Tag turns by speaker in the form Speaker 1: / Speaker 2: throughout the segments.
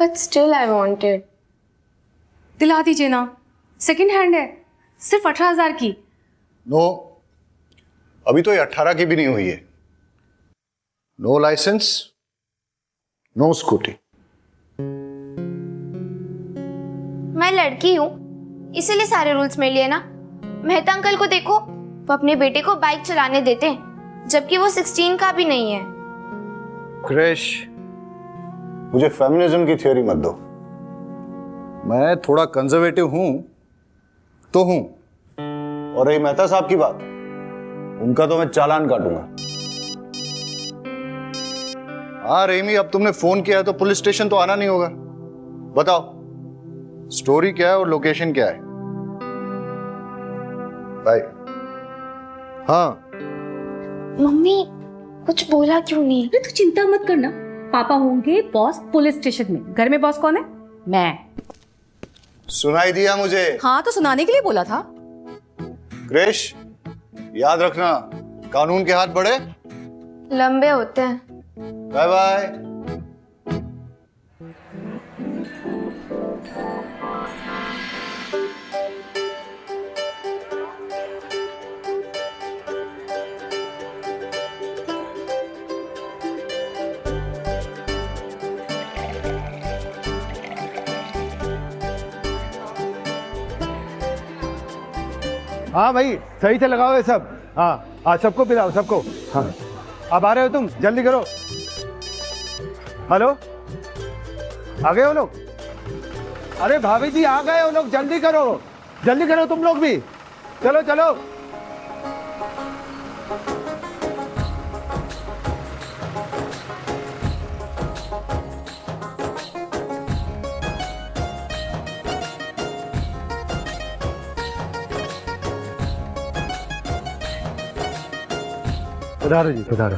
Speaker 1: But still I wanted.
Speaker 2: दिला दीजिए ना, सेकंड हैंड है, सिर्फ 18,000 की।
Speaker 3: नो, अभी तो ये 18 की भी नहीं हुई है। No licence, no scooty.
Speaker 1: मैं लड़की हूँ, इसीलिए सारे रूल्स मेरे लिए ना। मेहता अंकल को देखो, वो अपने बेटे को बाइक चलाने देते हैं, जबकि वो 16 का भी नहीं है।
Speaker 3: क्रिश, मुझे फेमिनिज्म की थ्योरी मत दो। मैं थोड़ा कंजर्वेटिव हूं तो हूं, और रही मेहता साहब की बात, उनका तो मैं चालान काटूंगा। हाँ रेमी, अब तुमने फोन किया है तो पुलिस स्टेशन तो आना नहीं होगा। बताओ स्टोरी क्या है और लोकेशन क्या है? बाय। हाँ
Speaker 1: मम्मी कुछ बोला क्यों नहीं?
Speaker 2: अरे तू चिंता मत करना, पापा होंगे बॉस पुलिस स्टेशन में। घर में बॉस कौन है? मैं।
Speaker 3: सुनाई दिया मुझे।
Speaker 2: हाँ तो सुनाने के लिए बोला था।
Speaker 3: क्रिश, याद रखना, कानून के हाथ बड़े
Speaker 1: लंबे होते हैं।
Speaker 3: Bye bye.
Speaker 4: हाँ भाई, सही से लगाओ ये सब। हाँ सबको पिलाओ, सबको। हाँ अब आ रहे हो तुम, जल्दी करो। हेलो, आ गए हो लोग? अरे भाभी जी आ गए हो लोग, जल्दी करो तुम लोग भी। चलो चलो। पधारो जी, पधारो।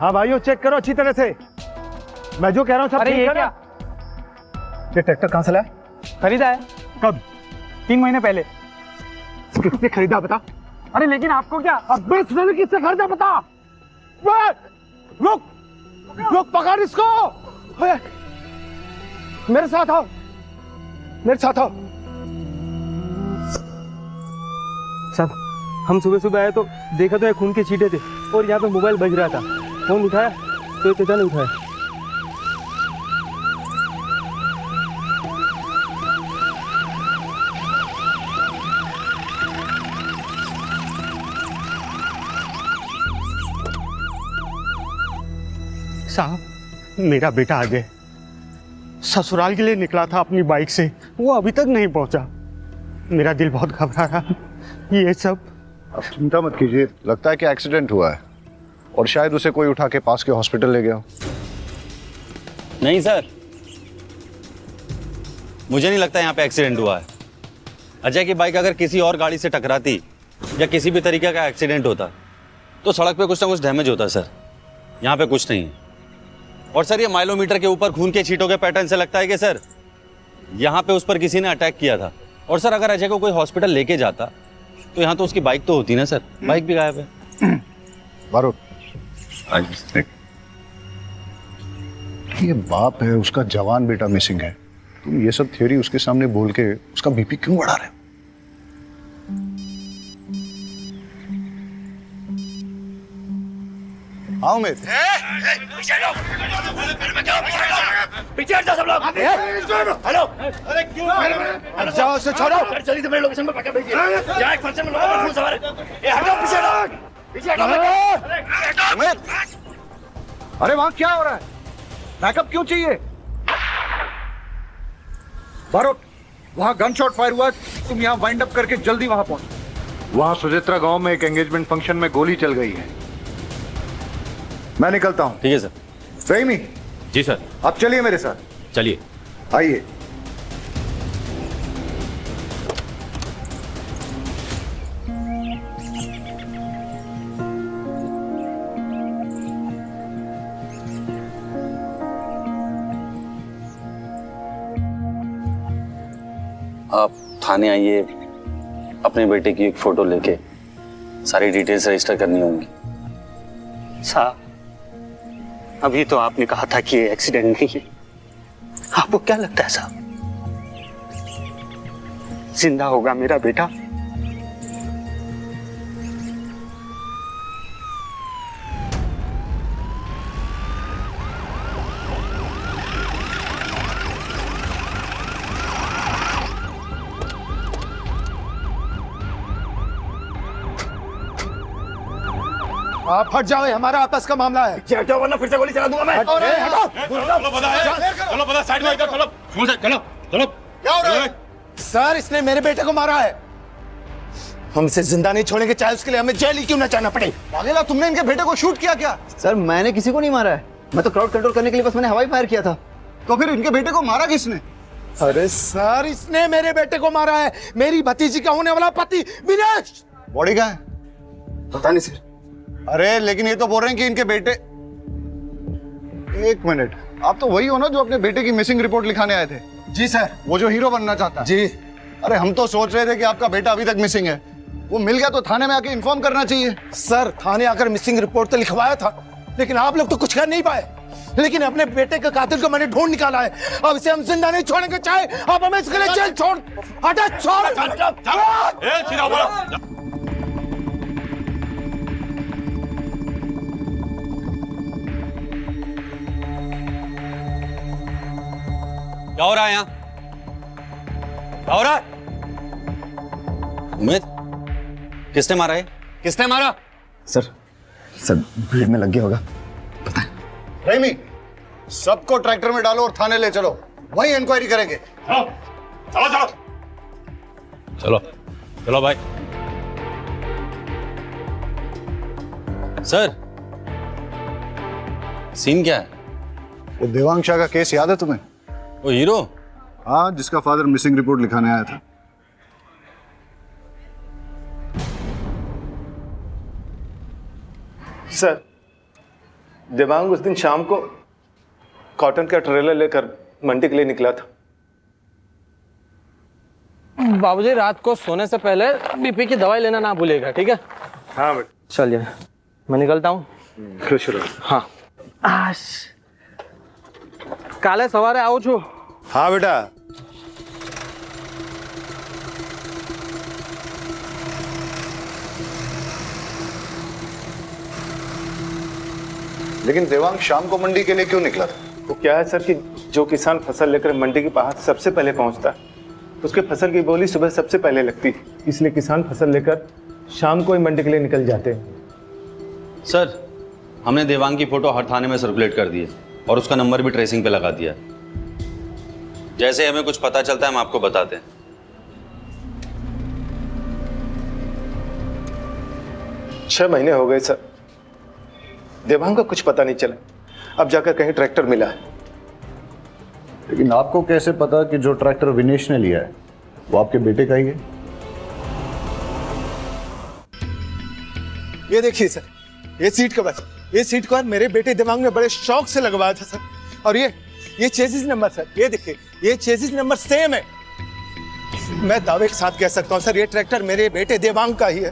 Speaker 4: हाँ भाइयों, चेक करो अच्छी तरह से। मैं जो कह रहा हूँ सब ठीक है ना? ये ट्रैक्टर कहाँ से लाया?
Speaker 5: खरीदा है।
Speaker 4: कब?
Speaker 5: 3 महीने पहले।
Speaker 4: किससे खरीदा बता?
Speaker 5: अरे लेकिन आपको क्या?
Speaker 4: अब बस मैंने किससे खरीदा बता? रुक, पकड़ इसको। मेरे साथ आओ।
Speaker 5: साहब, हम सुबह आए तो देखा तो ये खून के छींटे थे और यहाँ पे मोबाइल बज रहा था। फोन उठाया तो ये चाचा ने उठाया।
Speaker 4: साहब, मेरा बेटा आ गया। ससुराल के लिए निकला था अपनी बाइक से, वो अभी तक नहीं पहुंचा। मेरा दिल बहुत घबरा रहा। ये सब।
Speaker 3: अब चिंता मत कीजिए, लगता है कि एक्सीडेंट हुआ है और शायद उसे कोई उठा के पास के हॉस्पिटल ले गया।
Speaker 6: नहीं सर, मुझे नहीं लगता यहाँ पे एक्सीडेंट हुआ है। अजय की बाइक अगर किसी और गाड़ी से टकराती या किसी भी तरीके का एक्सीडेंट होता तो सड़क पे कुछ ना कुछ डैमेज होता सर। यहाँ पे कुछ नहीं है। और सर, ये माइलोमीटर के ऊपर खून के छींटों के पैटर्न से लगता है कि सर यहाँ पे उस पर किसी ने अटैक किया था। और सर, अगर अजय को कोई हॉस्पिटल लेके जाता तो यहाँ तो उसकी बाइक तो होती ना सर। बाइक भी गायब है।
Speaker 3: बारूद, ये बाप है, उसका जवान बेटा मिसिंग है। तुम ये सब थ्योरी उसके सामने बोल के उसका बीपी क्यों बढ़ा रहे हो? हाँ उमेद,
Speaker 4: जाओ उसे छोड़ो।
Speaker 3: उमेद, अरे वहां क्या हो रहा है? बैकअप क्यों चाहिए? बारो, वहां गन शॉट फायर हुआ, तुम यहाँ वाइंड अप करके जल्दी वहां पहुंचो। वहां सुचित्रा गांव में एक एंगेजमेंट फंक्शन में गोली चल गई है। मैं निकलता हूं।
Speaker 6: ठीक है सर।
Speaker 3: रहीमी,
Speaker 6: जी सर।
Speaker 3: आप चलिए मेरे साथ।
Speaker 6: चलिए।
Speaker 3: आइए।
Speaker 6: आप थाने आइए, अपने बेटे की एक फोटो लेके सारी डिटेल्स रजिस्टर करनी होंगी।
Speaker 7: साहब, अभी तो आपने कहा था कि ये एक्सीडेंट नहीं है। आपको क्या लगता है साहब, जिंदा होगा मेरा बेटा?
Speaker 4: आप हट जाओ, ये हमारा आपस का मामला है।
Speaker 7: जाओ वरना फिर से गोली चला दूंगा मैं।
Speaker 4: क्या हो रहा है? सर, इसने मेरे बेटे को मारा है। हम इसे जिंदा नहीं छोड़ेंगे, चाहे उसके लिए हमें जेल ही क्यों न जाना पड़े।
Speaker 3: वाघेला, तुमने इनके बेटे को शूट किया क्या?
Speaker 8: सर मैंने किसी को नहीं मारा है, मैं तो क्राउड कंट्रोल करने के लिए बस मैंने हवाई फायर किया था।
Speaker 3: तो फिर इनके बेटे को मारा किसने?
Speaker 4: अरे सर, इसने मेरे बेटे को मारा है, मेरी भतीजी का होने वाला पति विनेश।
Speaker 3: बॉडी कहाँ है?
Speaker 4: पता नहीं सर।
Speaker 3: अरे लेकिन ये तो बोल रहे हैं कि इनके बेटे। एक मिनट, आप तो वही हो ना जो अपने बेटे की मिसिंग रिपोर्ट लिखाने आए थे?
Speaker 4: जी सर।
Speaker 3: वो जो हीरो बनना चाहता है?
Speaker 4: जी।
Speaker 3: अरे हम तो सोच रहे थे कि आपका बेटा अभी तक मिसिंग है। वो मिल गया तो थाने में आके इन्फॉर्म करना चाहिए।
Speaker 4: सर, थाने आकर मिसिंग रिपोर्ट तो लिखवाया था, लेकिन आप लोग तो कुछ कर नहीं पाए। लेकिन अपने बेटे के कातिल को मैंने ढूंढ निकाला है। अब इसे हम जिंदा नहीं छोड़ेंगे, चाहे आप हमें इसके लिए जेल छोड़। हटा, छोड़।
Speaker 6: क्या हो रहा है यहाँ? क्या हो रहा है? उमेद, किसने मारा है? किसने मारा?
Speaker 8: सर भीड़ में लग गया होगा।
Speaker 3: रहीमी, सबको ट्रैक्टर में डालो और थाने ले चलो, वहीं इंक्वायरी करेंगे।
Speaker 6: चलो चलो भाई। सर, सीन क्या है?
Speaker 3: वो देवांग शाह का केस याद है तुम्हें?
Speaker 6: वो हीरो?
Speaker 3: हाँ, जिसका फादर मिसिंग रिपोर्ट लिखाने आया था।
Speaker 5: सर, देवांग उस दिन शाम को कॉटन का ट्रेलर लेकर मंडी के लिए निकला था।
Speaker 9: बाबूजी, रात को सोने से पहले बीपी की दवाई लेना ना भूलिएगा, ठीक है?
Speaker 5: हाँ बेटा।
Speaker 9: चलिए, मैं निकलता हूँ।
Speaker 5: खुश रहो।
Speaker 9: हाँ। काले सवारे आऊँ छू।
Speaker 4: हाँ बेटा।
Speaker 3: लेकिन देवांग शाम को मंडी के लिए क्यों निकला था?
Speaker 5: वो क्या है सर कि जो किसान फसल लेकर मंडी के बाहर सबसे पहले पहुंचता है, उसके फसल की बोली सुबह सबसे पहले लगती है, इसलिए किसान फसल लेकर शाम को ही मंडी के लिए निकल जाते हैं।
Speaker 6: सर, हमने देवांग की फोटो हर थाने में सर्कुलेट कर दी है और उसका नंबर भी ट्रेसिंग पे लगा दिया है। जैसे हमें कुछ पता चलता है हम आपको बताते हैं।
Speaker 5: 6 महीने हो गए सर, देवांग का कुछ पता नहीं चला। अब जाकर कहीं ट्रैक्टर मिला है।
Speaker 3: लेकिन आपको कैसे पता कि जो ट्रैक्टर विनेश ने लिया है वो आपके बेटे का ही है?
Speaker 4: ये देखिए सर, ये सीट कवर, ये सीट कवर मेरे बेटे देवांग ने बड़े शौक से लगवाया था सर। और ये चेसिस नंबर सर, ये देखिए, ये चेसिस नंबर सेम है। मैं दावे के साथ कह सकता हूं सर, ये ट्रैक्टर मेरे बेटे देवांग का ही है।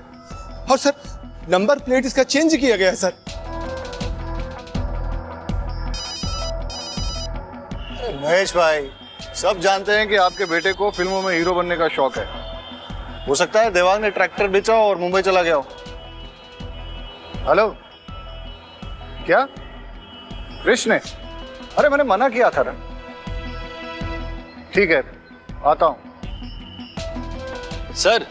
Speaker 4: और सर, नंबर प्लेट इसका चेंज किया गया है सर।
Speaker 3: महेश भाई, सब जानते हैं कि आपके बेटे को फिल्मों में हीरो बनने का शौक है। हो सकता है देवांग ने ट्रैक्टर बेचा और मुंबई चला गया हो। हेलो, क्या कृष्ण ने? अरे मैंने मना किया था ना। ठीक है, आता हूं।
Speaker 6: सर,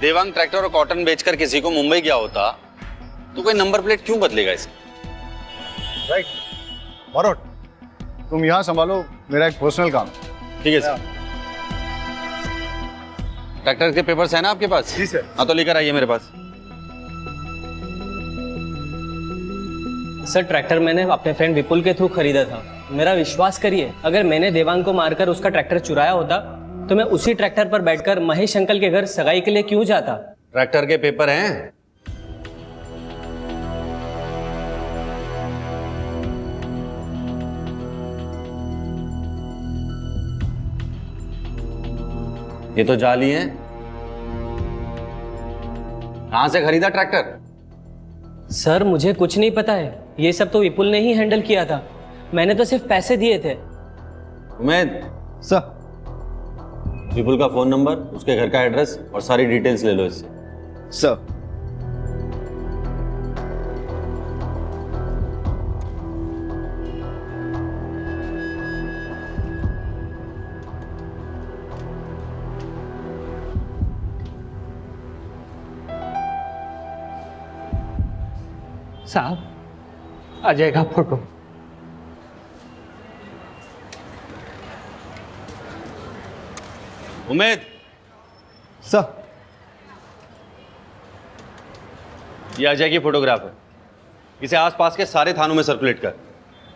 Speaker 6: देवांग ट्रैक्टर और कॉटन बेचकर किसी को मुंबई गया होता तो कोई नंबर प्लेट क्यों बदलेगा इसे?
Speaker 3: राइट। मरोट, तुम यहां संभालो, मेरा एक पर्सनल काम।
Speaker 6: ठीक है सर। ट्रैक्टर के पेपर्स है ना आपके पास?
Speaker 3: जी सर।
Speaker 6: हाँ तो लेकर आइए मेरे पास।
Speaker 10: सर ट्रैक्टर मैंने अपने फ्रेंड विपुल के थ्रू खरीदा था। मेरा विश्वास करिए, अगर मैंने देवांग को मारकर उसका ट्रैक्टर चुराया होता तो मैं उसी ट्रैक्टर पर बैठकर महेश अंकल के घर सगाई के लिए क्यों जाता?
Speaker 6: ट्रैक्टर के पेपर हैं? ये तो जाली हैं। कहां से खरीदा ट्रैक्टर?
Speaker 10: सर मुझे कुछ नहीं पता है, ये सब तो विपुल ने ही हैंडल किया था। मैंने तो सिर्फ पैसे दिए थे।
Speaker 6: उमेद,
Speaker 8: सर।
Speaker 6: विपुल का फोन नंबर, उसके घर का एड्रेस और सारी डिटेल्स ले लो इससे।
Speaker 8: सर।
Speaker 9: साहब आ जाएगा फोटो।
Speaker 6: उमेद,
Speaker 8: सर।
Speaker 6: ये अजय की फोटोग्राफ है। इसे आसपास के सारे थानों में सर्कुलेट कर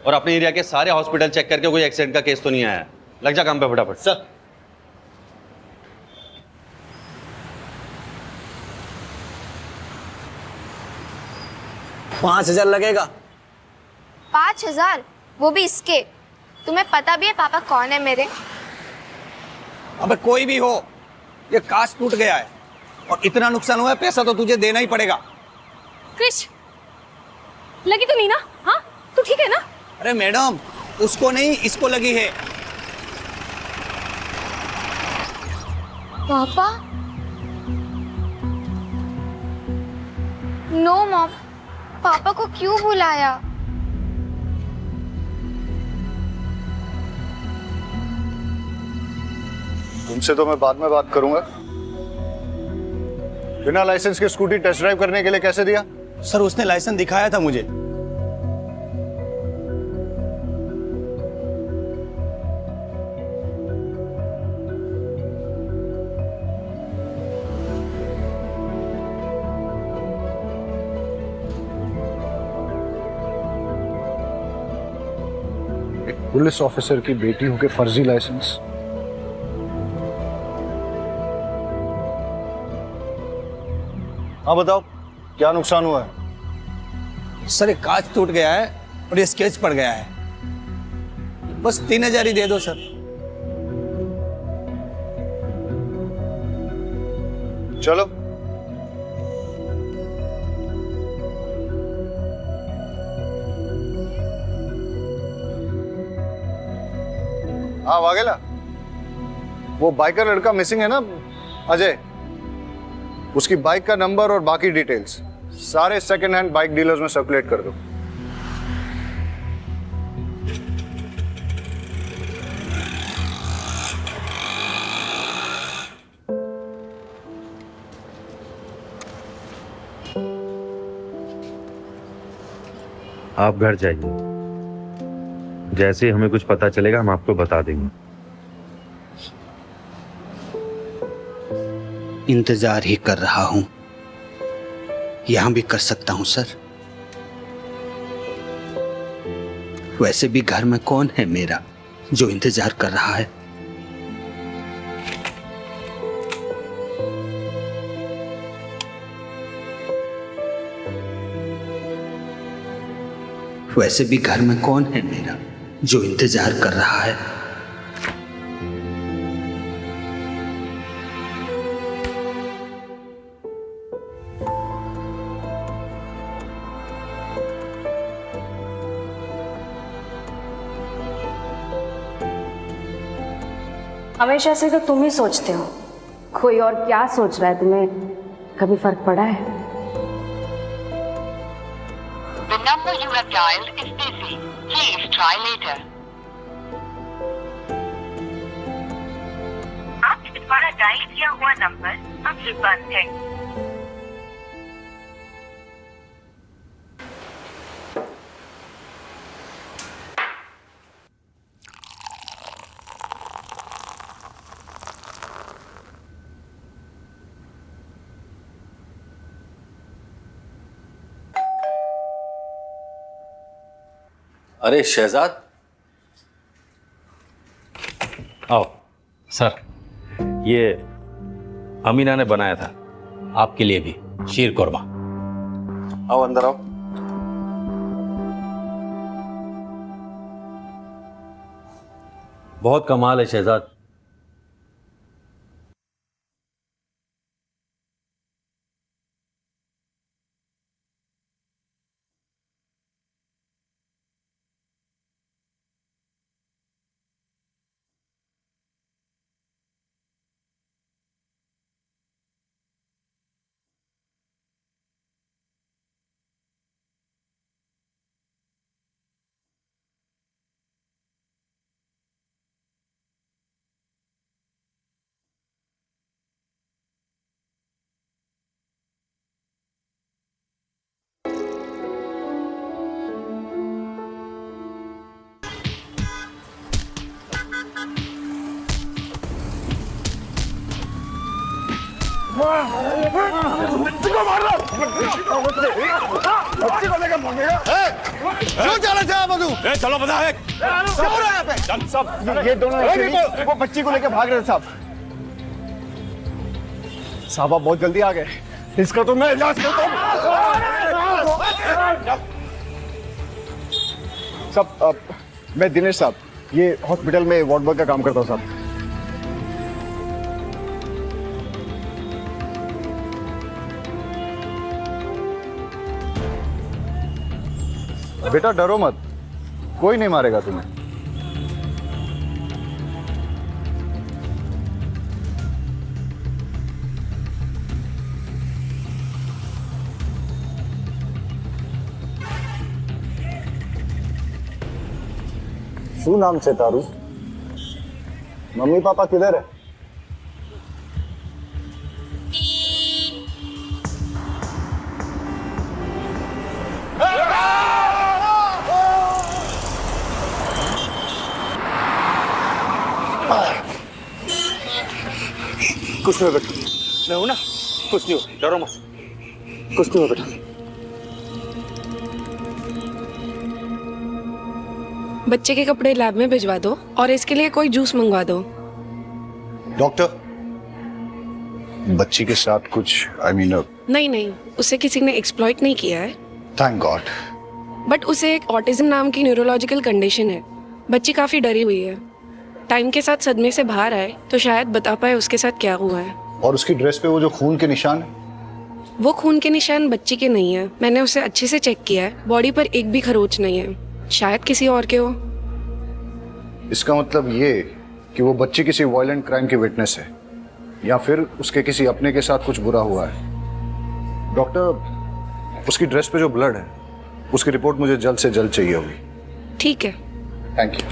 Speaker 6: और अपने एरिया के सारे हॉस्पिटल चेक करके कोई एक्सीडेंट का केस तो नहीं आया। लग जा काम पे फटाफट।
Speaker 8: सर।
Speaker 7: $5,000 लगेगा।
Speaker 1: 5,000? वो भी इसके? तुम्हें पता भी है पापा कौन है मेरे?
Speaker 7: अबे कोई भी हो, ये कांच टूट गया है और इतना नुकसान हुआ है, पैसा तो तुझे देना ही पड़ेगा।
Speaker 2: क्रिश, लगी तो नहीं ना? हाँ, तू ठीक है ना?
Speaker 7: अरे मैडम, उसको नहीं, इसको लगी है।
Speaker 1: पापा? नो मॉम, पापा को क्यों बुलाया?
Speaker 3: तुमसे तो मैं बाद में बात करूंगा। बिना लाइसेंस के स्कूटी टेस्ट ड्राइव करने के लिए कैसे दिया?
Speaker 7: सर उसने लाइसेंस दिखाया था मुझे।
Speaker 3: एक पुलिस ऑफिसर की बेटी होके फर्जी लाइसेंस। हाँ बताओ, क्या नुकसान हुआ है?
Speaker 7: सर ये कांच टूट गया है और ये स्केच पड़ गया है। बस 3,000 ही दे दो सर।
Speaker 3: चलो। हाँ वाघेला, वो बाइकर लड़का मिसिंग है ना, अजय। उसकी बाइक का नंबर और बाकी डिटेल्स सारे सेकंड हैंड बाइक डीलर्स में सर्कुलेट कर दो।
Speaker 11: आप घर जाइए, जैसे ही हमें कुछ पता चलेगा हम आपको बता देंगे।
Speaker 7: इंतजार ही कर रहा हूं, यहां भी कर सकता हूं सर। वैसे भी घर में कौन है मेरा जो इंतजार कर रहा है? वैसे भी घर में कौन है मेरा जो इंतजार कर रहा है?
Speaker 2: हमेशा से तो तुम ही सोचते हो, कोई और क्या सोच रहा है तुम्हें कभी फर्क पड़ा है?
Speaker 12: The number you have dialed is busy. Please try later. आपके द्वारा डायल किया हुआ नंबर अभी बंद है।
Speaker 6: अरे शहजाद, आओ।
Speaker 10: सर,
Speaker 6: ये अमीना ने बनाया था आपके लिए भी, शीर कोरमा। आओ अंदर आओ। बहुत कमाल है शहजाद।
Speaker 4: क्यों चला था मधु?
Speaker 6: चलो बता है।
Speaker 4: क्यों रहा यहाँ पे? साहब ये दोनों वो बच्ची को लेकर भाग रहे थे साहब। साहब आप बहुत जल्दी आ गए, इसका तो मैं इलाज करता हूँ। साहब मैं दिनेश साहब, ये हॉस्पिटल में वार्ड बॉय का काम करता हूँ साहब। बेटा डरो मत, कोई नहीं मारेगा तुम्हें। શું નામ છે તારું? મમ્મી પાપા કિધર है? कुछ नहीं बेटा, मैं हूं ना, कुछ नहीं हो, डरो मत, कुछ नहीं हो बेटा।
Speaker 13: बच्चे के कपड़े लैब में भिजवा दो और इसके लिए कोई जूस मंगवा दो।
Speaker 3: डॉक्टर, बच्ची के साथ कुछ
Speaker 13: नहीं नहीं, उसे किसी ने एक्सप्लॉइट नहीं किया है।
Speaker 3: Thank God.
Speaker 13: बट उसे एक ऑटिज्म नाम की न्यूरोलॉजिकल कंडीशन है। बच्ची काफी डरी हुई है। टाइम के साथ सदमे से बाहर आए तो शायद बता पाए उसके साथ क्या हुआ है।
Speaker 3: और उसकी ड्रेस पे वो जो खून के निशान है?
Speaker 13: वो खून के निशान बच्ची के नहीं है। मैंने उसे अच्छे से चेक किया है, बॉडी पर एक भी खरोच नहीं है। शायद किसी और के हो।
Speaker 3: इसका मतलब ये कि वो बच्ची किसी वायलेंट क्राइम की विटनेस है, या फिर उसके किसी अपने के साथ कुछ बुरा हुआ है। डॉक्टर, उसकी ड्रेस पे जो ब्लड है उसकी रिपोर्ट मुझे जल्द से जल्द चाहिए होगी।
Speaker 13: ठीक है।
Speaker 3: Thank you.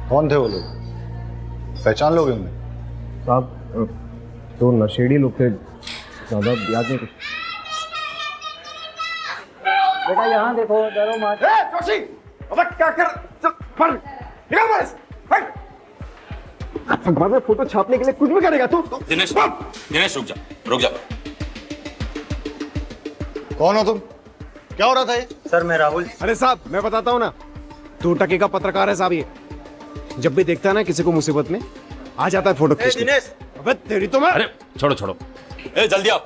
Speaker 3: कौन थे वो लोग? पहचान लोगे उन्हें?
Speaker 4: साहब तो नशेड़ी लोग थे, ज्यादा याद नहीं कुछ। बेटा यहाँ देखो, डरो मत। जोशी, अबे क्या कर? फड़, निकल बस, फड़। अखबार में फोटो छापने के लिए कुछ भी करेगा तू?
Speaker 6: दिनेश, दिनेश रुक जा, रुक जा।
Speaker 3: कौन हो तुम? क्या हो रहा था ये?
Speaker 7: सर मैं राहुल।
Speaker 4: अरे साहब मैं बताता हूँ ना, 2 टके का पत्रकार है साहब। ये जब भी देखता है ना किसी को मुसीबत में, आ जाता है फोटो खींचने।
Speaker 7: दिनेश,
Speaker 4: अबे तेरी तो मैं।
Speaker 6: अरे छोड़ो छोड़ो, ए जल्दी आओ।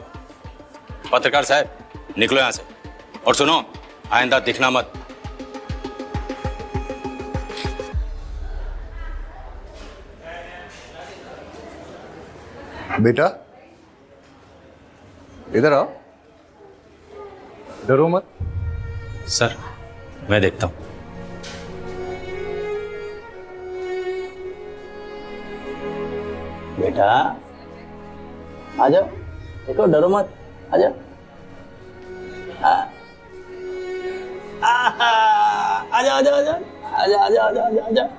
Speaker 6: पत्रकार साहब निकलो यहाँ से, और सुनो आइंदा दिखना मत।
Speaker 3: बेटा इधर आओ, डरो मत।
Speaker 6: सर मैं देखता हूँ।
Speaker 7: बेटा आ जाओ, देखो डरो मत, आ जाओ। आ जाओ आ जाओ आ जाओ आ जाओ आ जाओ आ जाओ आ जाओ।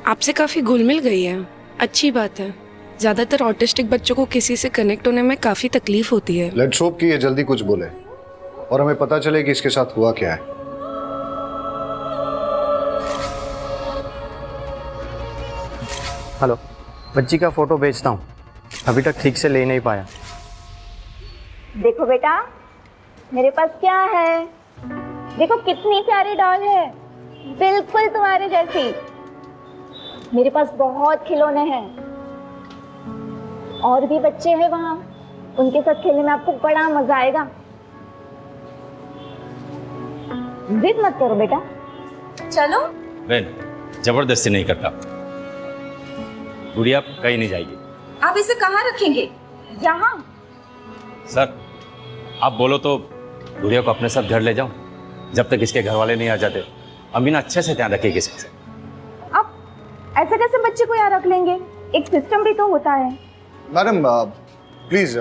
Speaker 13: आपसे काफ़ी घुल मिल गई है, अच्छी बात है। ज़्यादातर ऑटिस्टिक बच्चों को किसी से कनेक्ट होने में काफ़ी तकलीफ होती है।
Speaker 3: लेट्स होप कि ये जल्दी कुछ बोले और हमें पता चले कि इसके साथ हुआ क्या है।
Speaker 7: हेलो, बच्ची का फोटो भेजता हूँ, अभी तक ठीक से ले नहीं पाया।
Speaker 1: देखो बेटा, मेरे पास क्या है, देखो कितनी प्यारी डॉल है, बिल्कुल तुम्हारे जैसी। मेरे पास बहुत खिलौने हैं, और भी बच्चे हैं वहाँ, उनके साथ खेलने में आपको बड़ा मजा आएगा। जिद मत करो बेटा, चलो।
Speaker 6: बहन, जबरदस्ती नहीं करता, गुड़िया कहीं नहीं जाएगी।
Speaker 1: आप इसे कहाँ रखेंगे? यहाँ।
Speaker 6: सर, आप बोलो तो गुड़िया को अपने साथ घर ले जाऊं, जब तक इसके घर वाले नहीं आ जाते। अमीना अच्छे से ध्यान रखेगी इससे।
Speaker 1: अब ऐसे कैसे बच्चे को यहाँ रख लेंगे? एक सिस्टम भी तो होता है।
Speaker 3: मैडम प्लीज,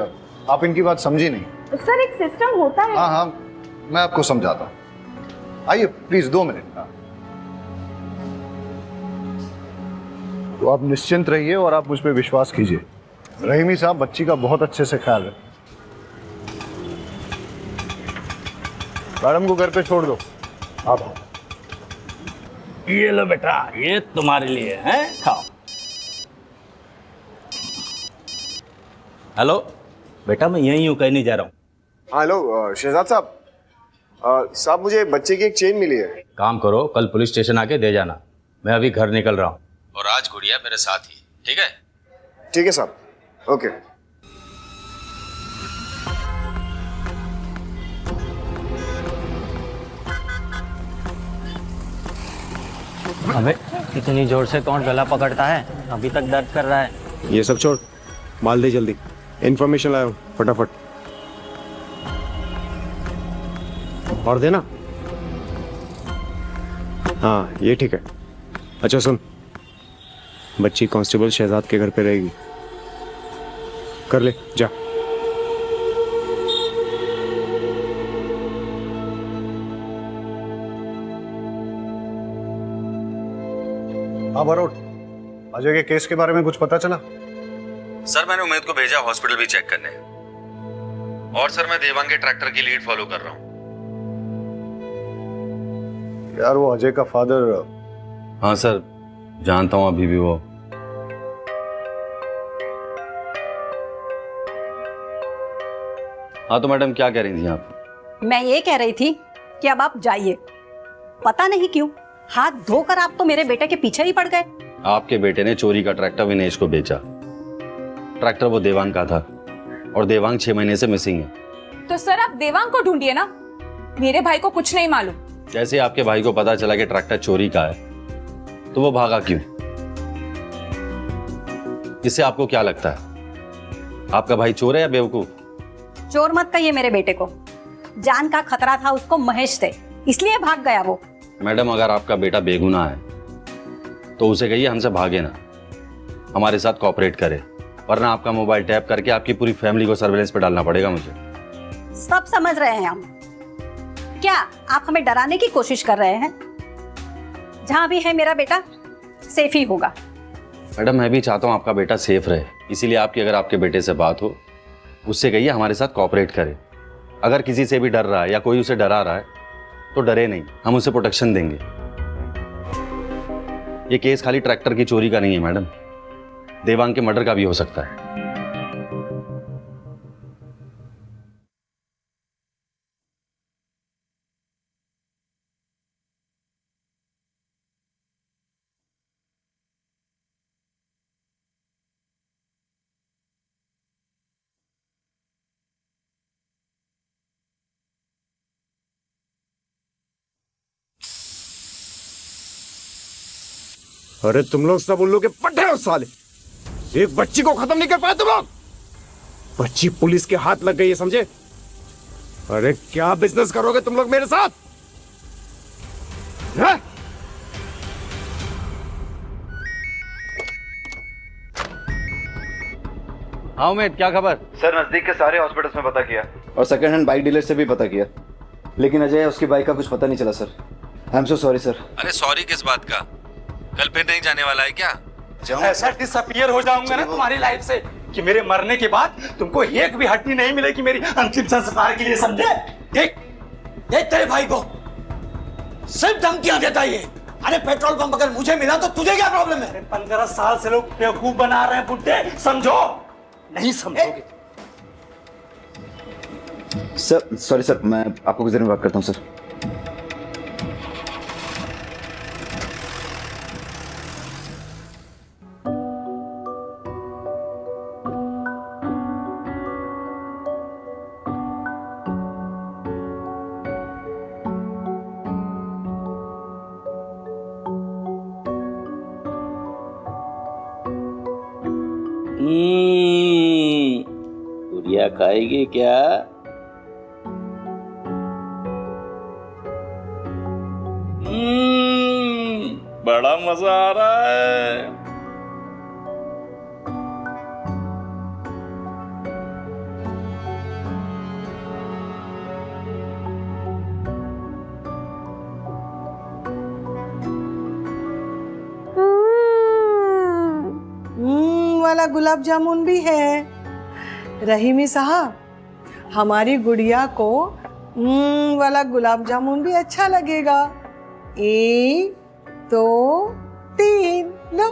Speaker 3: आप इनकी बात समझी नहीं।
Speaker 1: सर, एक सिस्टम होता है।
Speaker 3: हाँ हाँ, मैं आपको समझाता हूँ। आइए प्लीज, 2 मिनट। तो आप निश्चिंत रहिए और आप मुझ पर विश्वास कीजिए। रहीमी साहब बच्ची का बहुत अच्छे से ख्याल रखें। मैडम को घर पे छोड़ दो। आप
Speaker 6: ये लो बेटा, ये तुम्हारे लिए है, खाओ। हेलो बेटा, मैं यहीं हूँ, कहीं नहीं जा रहा हूँ।
Speaker 14: हेलो शहजाद साहब, साहब मुझे बच्चे की एक चेन मिली है।
Speaker 6: काम करो, कल पुलिस स्टेशन आके दे जाना। मैं अभी घर निकल रहा हूँ और आज गुड़िया मेरे साथ ही, ठीक है?
Speaker 14: ठीक है साहब, ओके।
Speaker 7: अबे इतनी जोर से कौन गला पकड़ता है, अभी तक दर्द कर रहा है।
Speaker 14: ये सब छोड़, माल दे जल्दी, इन्फॉर्मेशन लाया हूँ, फटाफट। और देना। हाँ ये ठीक है। अच्छा सुन, बच्ची कांस्टेबल शहजाद के घर पे रहेगी, कर ले जा।
Speaker 3: हाँ बरोड, अजय के केस के बारे में कुछ पता चला?
Speaker 6: सर, मैंने उमेद को भेजा हॉस्पिटल भी चेक करने, और सर मैं देवांग के ट्रैक्टर की लीड फॉलो कर रहा हूँ।
Speaker 3: यार वो अजय का फादर।
Speaker 6: हाँ सर, जानता हूँ अभी भी वो। हाँ तो मैडम क्या कह रही थी आप?
Speaker 15: मैं ये कह रही थी कि अब आप जाइए। पता नहीं क्यों हाथ धोकर आप तो मेरे बेटे के पीछे ही पड़ गए।
Speaker 6: आपके बेटे ने चोरी का ट्रैक्टर विनेश को बेचा। ट्रैक्टर वो देवांग का था और देवांग 6 महीने से मिसिंग है।
Speaker 16: तो सर आप देवांग को ढूंढिए ना, मेरे भाई को कुछ नहीं मालूम।
Speaker 6: जैसे आपके भाई को पता चला कि ट्रैक्टर चोरी का है तो वो भागा क्यों? इससे आपको क्या लगता है, आपका भाई चोर है या बेवकूफ?
Speaker 15: चोर मत कहिए मेरे बेटे को, जान का खतरा था उसको महेश से, इसलिए भाग गया वो।
Speaker 6: मैडम अगर आपका बेटा बेगुनाह है तो उसे कहिए हमसे भागे ना, हमारे साथ कोऑपरेट करे, वरना आपका मोबाइल टैप करके आपकी पूरी फैमिली को सर्विलेंस पे डालना पड़ेगा मुझे।
Speaker 15: सब समझ रहे हैं हम, क्या आप हमें डराने की कोशिश कर रहे हैं? जहां भी है मेरा बेटा सेफ ही होगा।
Speaker 6: मैडम मैं भी चाहता हूँ आपका बेटा सेफ रहे, इसीलिए आपकी अगर आपके बेटे से बात हो उससे कहिए हमारे साथ कोऑपरेट करे। अगर किसी से भी डर रहा है या कोई उसे डरा रहा है तो डरे नहीं, हम उसे प्रोटेक्शन देंगे। ये केस खाली ट्रैक्टर की चोरी का नहीं है मैडम, देवांग के मर्डर का भी हो सकता है।
Speaker 14: अरे तुम लोग सब उल्लू के पट्टे हो साले, एक बच्ची को खत्म नहीं कर पाए तुम लोग। बच्ची पुलिस के हाथ लग गई है, समझे? अरे क्या बिजनेस करोगे तुम लोग मेरे साथ? है?
Speaker 6: हाँ उमेद, क्या खबर?
Speaker 11: सर नजदीक के सारे हॉस्पिटल्स में पता किया
Speaker 8: और सेकंड हैंड बाइक डीलर से भी पता किया, लेकिन अजय उसकी बाइक का कुछ पता नहीं चला sir. I am so sorry sir.
Speaker 6: अरे सॉरी किस बात का? कल फिर नहीं जाने वाला है क्या?
Speaker 14: ऐसा डिसअपियर हो जाऊंगा ना तुम्हारी लाइफ से कि मेरे मरने के बाद तुमको एक भी हड्डी नहीं मिलेगी मेरी अंतिम संस्कार के लिए, समझे?
Speaker 17: देख देख तेरे भाई को सिर्फ धमकियां देता ये। अरे पेट्रोल पंप अगर मुझे मिला तो तुझे क्या प्रॉब्लम है?
Speaker 14: 15 साल से लोग बेवकूफ बना रहे हैं बुड्ढे, समझो? नहीं समझोगे।
Speaker 8: सर सॉरी सर, मैं आपको गुजर में बात करता हूँ सर।
Speaker 18: गुड़िया खाएगी क्या? बड़ा मजा आ रहा है।
Speaker 19: वाला गुलाब जामुन भी है। रहीमी साहब, हमारी गुड़िया को वाला गुलाब जामुन भी अच्छा लगेगा। 1 2 3 लो।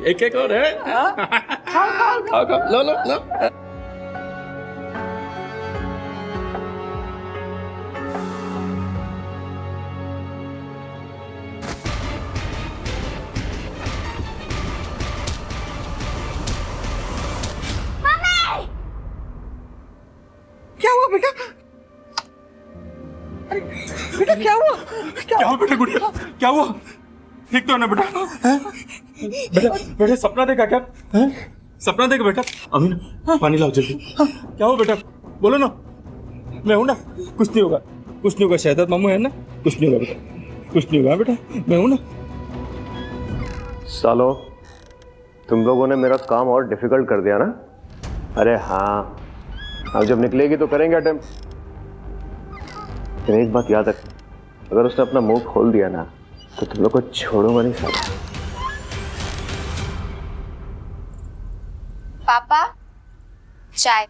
Speaker 18: एक एक और है। खाओ खाओ, लो लो लो।
Speaker 19: क्या हुआ बेटा? अरे बेटा क्या हुआ?
Speaker 14: क्या हुआ बेटा? गुड़िया क्या हुआ? ठीक तो है ना बेटा? बेटा बेटा सपना देखा क्या? सपना देखा बेटा? अमीन पानी लाओ जल्दी। क्या हुआ बेटा? बोलो ना, मैं हूं ना, कुछ नहीं होगा, कुछ नहीं होगा। शहजाद मामू है ना, कुछ नहीं होगा बेटा, कुछ नहीं होगा बेटा, मैं हूं ना।
Speaker 5: सालो, तुम लोगों ने मेरा काम और डिफिकल्ट कर दिया ना? अरे हाँ, अब जब निकलेगी तो करेंगे अटेम्प्ट। लेकिन एक बात याद रख, अगर उसने अपना मुंह खोल दिया ना तो तुम लोग को छोड़ूंगा नहीं साला।
Speaker 1: पापा चाय।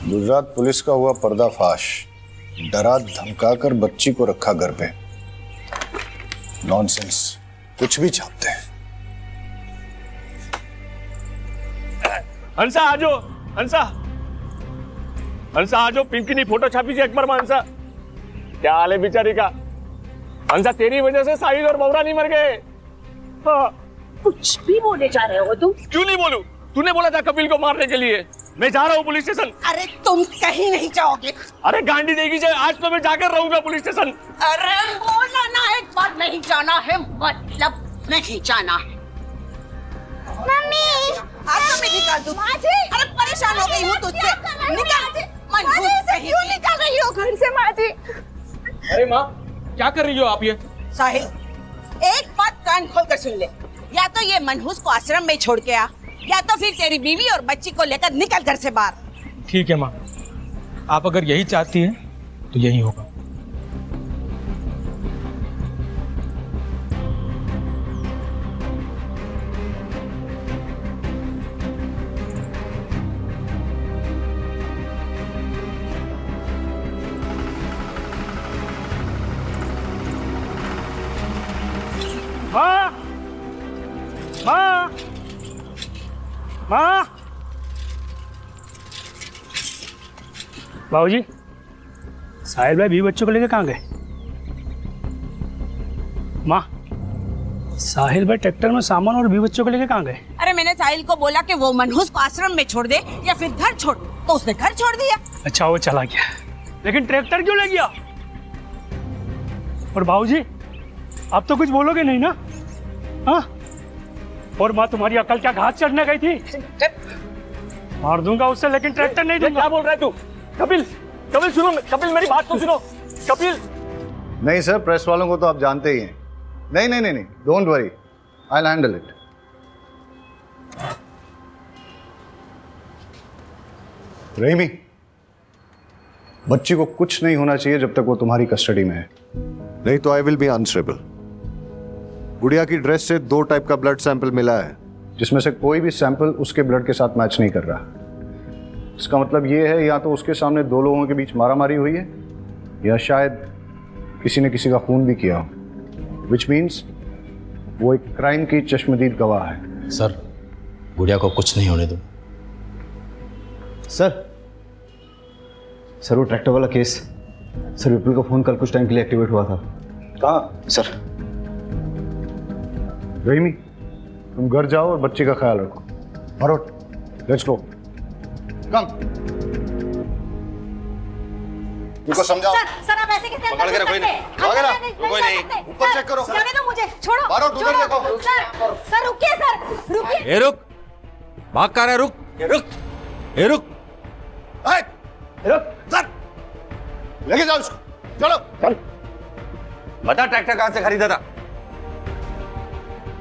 Speaker 3: गुजरात पुलिस का हुआ पर्दाफाश। डरा धमकाकर बच्ची को रखा घर पे। नॉनसेंस, कुछ भी छापते हैं।
Speaker 14: हंसा आजो, हंसा हंसा आजो, पिंकी फोटो छापी थी अकबर में। हंसा क्या हाल है बेचारी का? हंसा तेरी वजह से साहिल और मौरा नहीं मर गए। हाँ।
Speaker 15: कुछ भी बोले जा रहे हो तुम?
Speaker 14: क्यों नहीं बोलूं? तूने बोला था कपिल को मारने के लिए। मैं जा रहा हूँ पुलिस स्टेशन।
Speaker 15: अरे तुम कहीं नहीं जाओगे।
Speaker 14: अरे गांडी देगी जाए, आज तो मैं जाकर रहूंगा पुलिस स्टेशन।
Speaker 15: अरे बोला ना, एक बार नहीं जाना है मतलब नहीं जाना है। मम्मी आज तो मैं निकाल दूं। अरे परेशान हो गई हूँ तुझसे। निकाल। क्यों निकाल रही हो घर से माँ जी?
Speaker 9: अरे माँ, क्या कर रही हो आप ये?
Speaker 15: साहिल, एक बात कान खोल कर सुन ले। या तो ये मनहूस को आश्रम में छोड़ के आ, या तो फिर तेरी बीवी और बच्ची को लेकर निकल घर से बाहर।
Speaker 9: ठीक है माँ, आप अगर यही चाहती हैं तो यही होगा।
Speaker 14: माँ, माँ, माँ, बाबूजी, साहिल भाई 20 बच्चों को लेकर कहाँ गए? माँ, साहिल भाई ट्रैक्टर में सामान और 20 बच्चों को लेकर कहाँ गए?
Speaker 15: अरे मैंने साहिल को बोला कि वो मनहूस को आश्रम में छोड़ दे या फिर घर छोड़, तो उसने घर छोड़ दिया।
Speaker 14: अच्छा वो चला गया, लेकिन ट्रैक्टर क्यों ले गया? और बाबूजी, आप तो कुछ बोलोगे नहीं ना?
Speaker 20: हाँ? और माँ तुम्हारी अकल क्या घास चढ़ने गई थी? मार दूंगा उससे, लेकिन ट्रैक्टर नहीं दूंगा।
Speaker 14: क्या बोल रहा है तू? कपिल, कपिल सुनो, कपिल मेरी बात तो सुनो। कपिल
Speaker 3: नहीं सर, प्रेस वालों को तो आप जानते ही हैं। नहीं नहीं नहीं नहीं, don't worry, I will handle it. Rahimi, बच्ची को कुछ नहीं होना चाहिए जब तक वो तुम्हारी कस्टडी में है, नहीं तो आई विल बी आंसरेबल। गुड़िया की ड्रेस से 2 टाइप का ब्लड सैंपल मिला है, जिसमें से कोई भी सैंपल उसके ब्लड के साथ मैच नहीं कर रहा। इसका मतलब ये है या तो उसके सामने 2 लोगों के बीच मारामारी हुई है, या शायद किसी ने किसी का खून भी किया हो, विच मीन्स वो एक क्राइम की चश्मदीद गवाह है।
Speaker 21: सर, गुड़िया को कुछ नहीं होने दो।
Speaker 8: सर वो ट्रैक्टर वाला केस, सर विपुल का फोन कल कुछ टाइम के लिए एक्टिवेट हुआ था।
Speaker 3: कहाँ?
Speaker 8: सर
Speaker 3: रहीमी, तुम घर जाओ और बच्चे का ख्याल रखो। भरोट, लेट्स गो, कम। इनको समझाओ।
Speaker 15: सर आप ऐसे कैसे
Speaker 6: पकड़ के रखो इन्हें।
Speaker 15: कोई नहीं,
Speaker 3: ऊपर चेक करो।
Speaker 15: जाने दो मुझे, छोड़ो।
Speaker 3: भरोट, उधर देखो।
Speaker 15: सर रुकिए, सर रुकिए।
Speaker 11: ए रुक, भाग कर रहा है, रुक रुक, ए रुक,
Speaker 3: रुक, सर लेके जाओ इसको, चलो चल।
Speaker 6: बता ट्रैक्टर कहां से खरीदा था?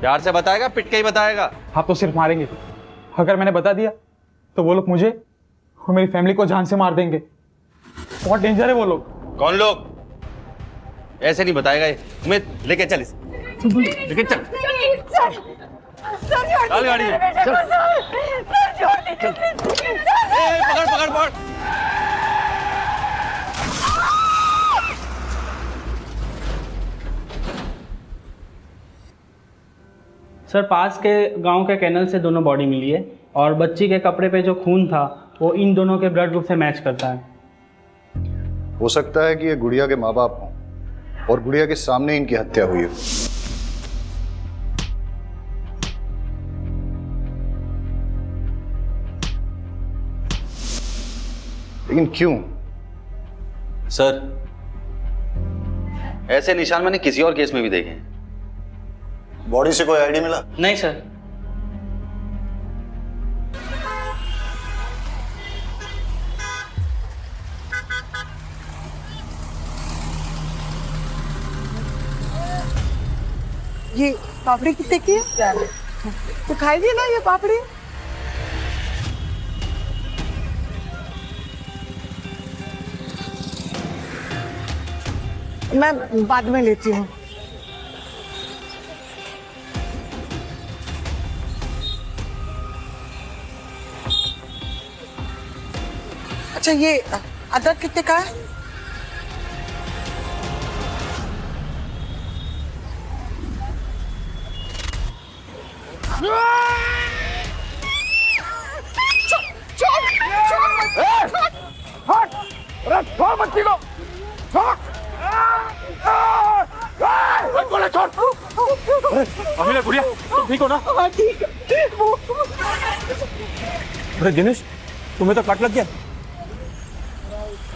Speaker 6: प्यार से बताएगा, पिट के ही बताएगा?
Speaker 14: आप तो सिर्फ मारेंगे। अगर मैंने बता दिया तो वो लोग मुझे और मेरी फैमिली को जान से मार देंगे। बहुत डेंजर है वो लोग।
Speaker 6: कौन लोग? ऐसे नहीं बताएगा ये। उमेद, लेके चल इसे, लेके चल। चल गाड़ी में, चल। पकड़ पकड़ पकड़।
Speaker 10: सर पास के गांव के कैनल से दोनों बॉडी मिली है और बच्ची के कपड़े पे जो खून था वो इन दोनों के ब्लड ग्रुप से मैच करता है।
Speaker 3: हो सकता है कि ये गुड़िया के माँ बाप हों और गुड़िया के सामने इनकी हत्या हुई हो। लेकिन क्यों?
Speaker 6: सर, ऐसे निशान मैंने किसी और केस में भी देखे हैं।
Speaker 3: बॉडी से कोई आईडिया मिला?
Speaker 10: नहीं सर।
Speaker 19: ये पापड़ी कितने की है? तो खाइए ना ये पापड़ी। मैं बाद में लेती हूँ। अच्छा ये अदरक कितने का है?
Speaker 14: छोड़ बच्ची को, छोड़। छोड़। अमीना, गुड़िया, तुम ठीक हो ना?
Speaker 19: ठीक।
Speaker 14: अरे दिनेश, तुम्हें तो कट लग गया।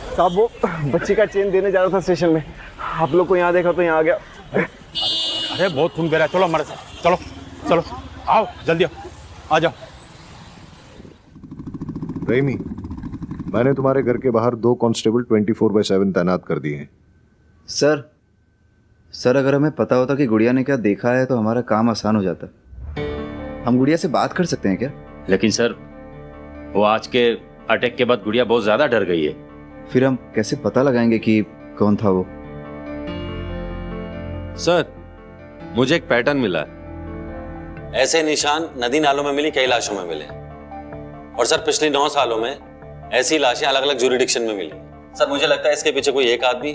Speaker 5: साहब वो बच्ची का चेन देने जा रहा था स्टेशन में, आप लोग को यहाँ देखा तो यहाँ आ गया।
Speaker 14: अरे बहुत खून बह रहा है, चलो हमारे साथ, चलो चलो, आओ जल्दी आओ, आ जाओ।
Speaker 3: रहीमी, मैंने तुम्हारे घर के बाहर 2 कांस्टेबल 24/7 तैनात कर दिए हैं।
Speaker 8: सर अगर हमें पता होता कि गुड़िया ने क्या देखा है तो हमारा काम आसान हो जाता। हम गुड़िया से बात कर सकते हैं क्या?
Speaker 11: लेकिन सर, वो आज के अटैक के बाद गुड़िया बहुत ज्यादा डर गई है।
Speaker 8: फिर हम कैसे पता लगाएंगे कि कौन था वो?
Speaker 6: सर, मुझे एक पैटर्न मिला है। ऐसे निशान नदी नालों में मिली कई लाशों में मिले, और सर पिछले 9 सालों में ऐसी लाशें अलग अलग ज्यूरिडिक्शन में मिली। सर मुझे लगता है इसके पीछे कोई एक आदमी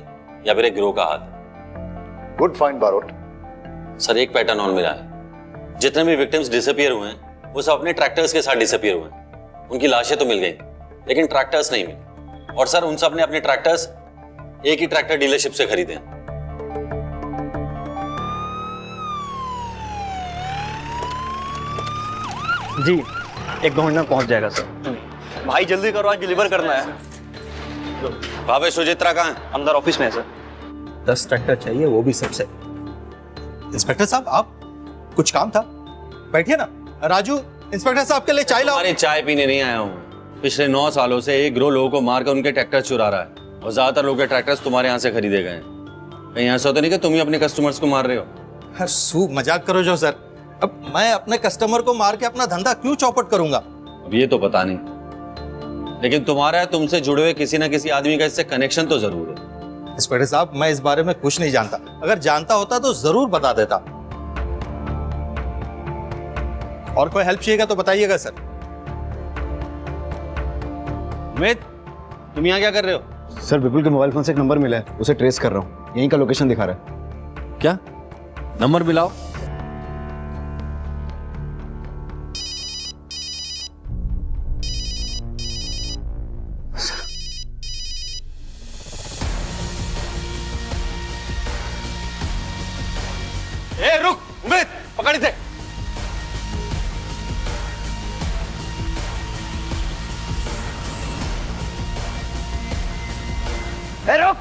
Speaker 6: या फिर एक गिरोह का हाथ है।
Speaker 3: Good find Barot.
Speaker 6: सर एक पैटर्न और मिला है, जितने भी विक्टिम्स डिसअपियर हुए हैं वो सब अपने ट्रैक्टर्स के साथ डिसअपियर हुए हैं। उनकी लाशें तो मिल गई लेकिन ट्रैक्टर्स नहीं मिले, और सर उन सब ने अपने ट्रैक्टर्स एक ही ट्रैक्टर डीलरशिप से खरीदे हैं।
Speaker 7: जी 1-2 मिनट में पहुंच जाएगा सर। भाई जल्दी करो, आज डिलीवर करना है।
Speaker 6: भावे सुचित्रा कहाँ है?
Speaker 7: अंदर ऑफिस में है सर।
Speaker 17: 10 ट्रैक्टर चाहिए, वो भी सबसे।
Speaker 7: इंस्पेक्टर साहब, आप
Speaker 2: कुछ काम था? बैठिए ना। राजू, इंस्पेक्टर साहब के लिए चाय लाओ।
Speaker 6: अरे चाय पीने नहीं आया हूँ। पिछले 9 सालों से एक ग्रोह लोगों को मारकर उनके ट्रैक्टर चुरा रहा है और ज्यादातर लोगों के ट्रैक्टर्स तुम्हारे यहाँ से खरीदे गए हैं। कहीं ऐसा तो नहीं कि तुम ही अपने कस्टमर्स को मार रहे हो?
Speaker 2: सू मजाक करो जो सर। अब मैं अपने कस्टमर को मार के अपना धंधा क्यों चौपट करूंगा?
Speaker 6: अब ये तो पता नहीं, लेकिन तुम्हारा तुमसे जुड़े हुए किसी ना किसी आदमी का इससे कनेक्शन तो जरूर है।
Speaker 2: इंस्पेक्टर साहब, मैं इस बारे में कुछ नहीं जानता। अगर जानता होता तो जरूर बता देता। और कोई हेल्प चाहिएगा तो बताइएगा सर।
Speaker 6: उमेद, तुम यहाँ क्या कर रहे हो?
Speaker 8: सर विपुल के मोबाइल फोन से एक नंबर मिला है, उसे ट्रेस कर रहा हूँ। यहीं का लोकेशन दिखा रहा है।
Speaker 6: क्या नंबर मिलाओ?
Speaker 2: ए रुक, उमेद पकड़ इसे।
Speaker 17: ए रुक।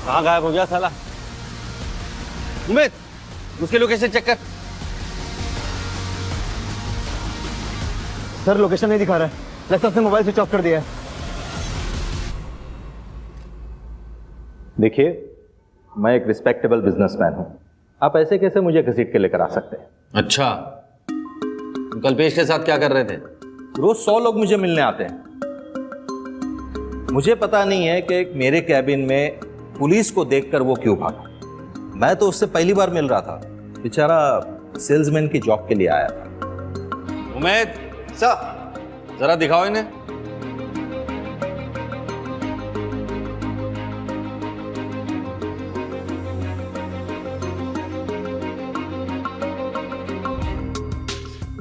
Speaker 6: कहाँ गायब हो गया साला? उमेद, उसके लोकेशन चेक कर।
Speaker 8: सर लोकेशन नहीं दिखा रहा है, लगता है उसने मोबाइल स्विच ऑफ कर दिया है।
Speaker 22: देखिए, मैं एक रिस्पेक्टेबल बिजनेसमैन हूं। आप ऐसे कैसे मुझे घसीट के लेकर आ सकते हैं?
Speaker 6: अच्छा, तुम कल्पेश के साथ क्या कर रहे थे?
Speaker 22: रोज 100 लोग मुझे मिलने आते हैं। मुझे पता नहीं है कि मेरे कैबिन में पुलिस को देखकर वो क्यों भागा। मैं तो उससे पहली बार मिल रहा था, बेचारा सेल्समैन की जॉब के लिए आया था।
Speaker 6: उमेद सर, जरा दिखाओ इन्हें।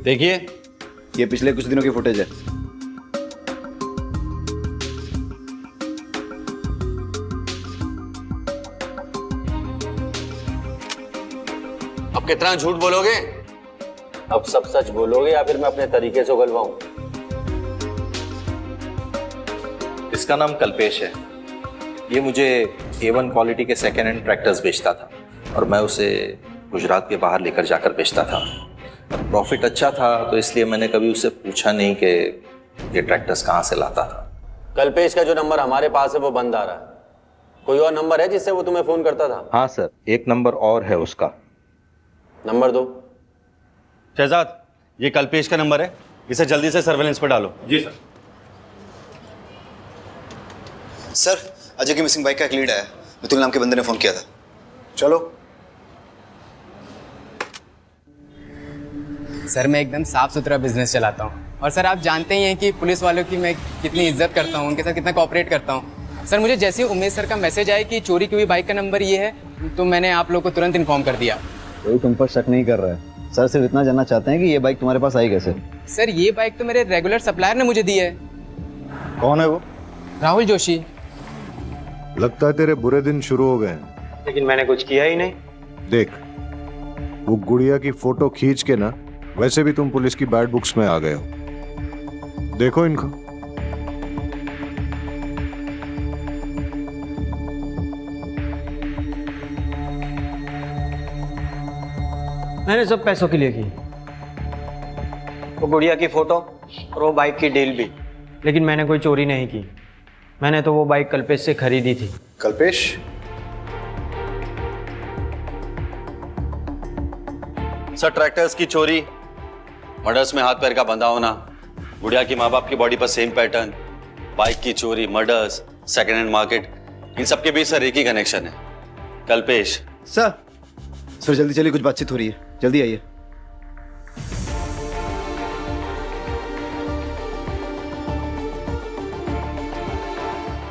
Speaker 6: देखिए,
Speaker 8: ये पिछले कुछ दिनों की फुटेज है।
Speaker 6: अब कितना झूठ बोलोगे? अब सब सच बोलोगे या फिर मैं अपने तरीके से उगलवाऊं?
Speaker 22: इसका नाम कल्पेश है। ये मुझे A1 क्वालिटी के सेकेंड हैंड ट्रैक्टर्स बेचता था और मैं उसे गुजरात के बाहर लेकर जाकर बेचता था। प्रॉफिट अच्छा था तो इसलिए मैंने कभी उससे पूछा नहीं कि ये ट्रैक्टर्स कहाँ से लाता था।
Speaker 6: कल्पेश का जो नंबर हमारे पास है वो बंद आ रहा है। कोई और नंबर है जिससे वो तुम्हें फोन करता था?
Speaker 22: हाँ सर, एक नंबर और है उसका।
Speaker 6: नंबर दो। शहजाद, ये कल्पेश का नंबर है, इसे जल्दी से सर्वेलेंस पर डालो।
Speaker 14: जी सर।
Speaker 8: सर, अजय की मिसिंग बाइक का एक लीड आया। मितुल नाम के बंदे ने फोन किया था। चलो।
Speaker 23: सर, मैं एकदम साफ सुथरा बिजनेस चलाता हूँ और सर आप जानते ही हैं कि पुलिस वालों की मैं कितनी इज्जत करता हूँ, उनके साथ कितना कोऑपरेट करता हूँ। सर मुझे जैसे ही उमेश सर का मैसेज आया कि चोरी की हुई बाइक का नंबर ये है तो मैंने आप लोग को तुरंत इन्फॉर्म कर दिया।
Speaker 8: कोई तुम पर शक नहीं कर रहा है। सर सिर्फ इतना जानना चाहते हैं कि ये बाइक तुम्हारे पास आई कैसे?
Speaker 23: सर ये बाइक तो मेरे रेगुलर सप्लायर ने मुझे दी है।
Speaker 3: कौन है वो?
Speaker 23: राहुल जोशी।
Speaker 3: लगता है तेरे बुरे दिन शुरू हो गए हैं।
Speaker 7: लेकिन मैंने कुछ किया ही नहीं।
Speaker 3: देख, वो गुड़िया की फोटो खींच के ना, वैसे भी तुम पुलिस की बैड बुक्स में आ गए हो। देखो इनको।
Speaker 7: मैंने सब पैसों के लिए की, वो गुड़िया की फोटो और वो बाइक की डील भी। लेकिन मैंने कोई चोरी नहीं की। मैंने तो वो बाइक कल्पेश से खरीदी थी।
Speaker 3: कल्पेश?
Speaker 6: सर, ट्रैक्टर्स की चोरी, मर्डर्स में हाथ पैर का बंधा होना, गुड़िया की माँ बाप की बॉडी पर सेम पैटर्न, बाइक की चोरी, मर्डर्स, सेकेंड हैंड मार्केट, इन सब के बीच सर एक ही कनेक्शन है, कल्पेश।
Speaker 8: सर जल्दी चलिए, कुछ बातचीत हो रही है। जल्दी आइए।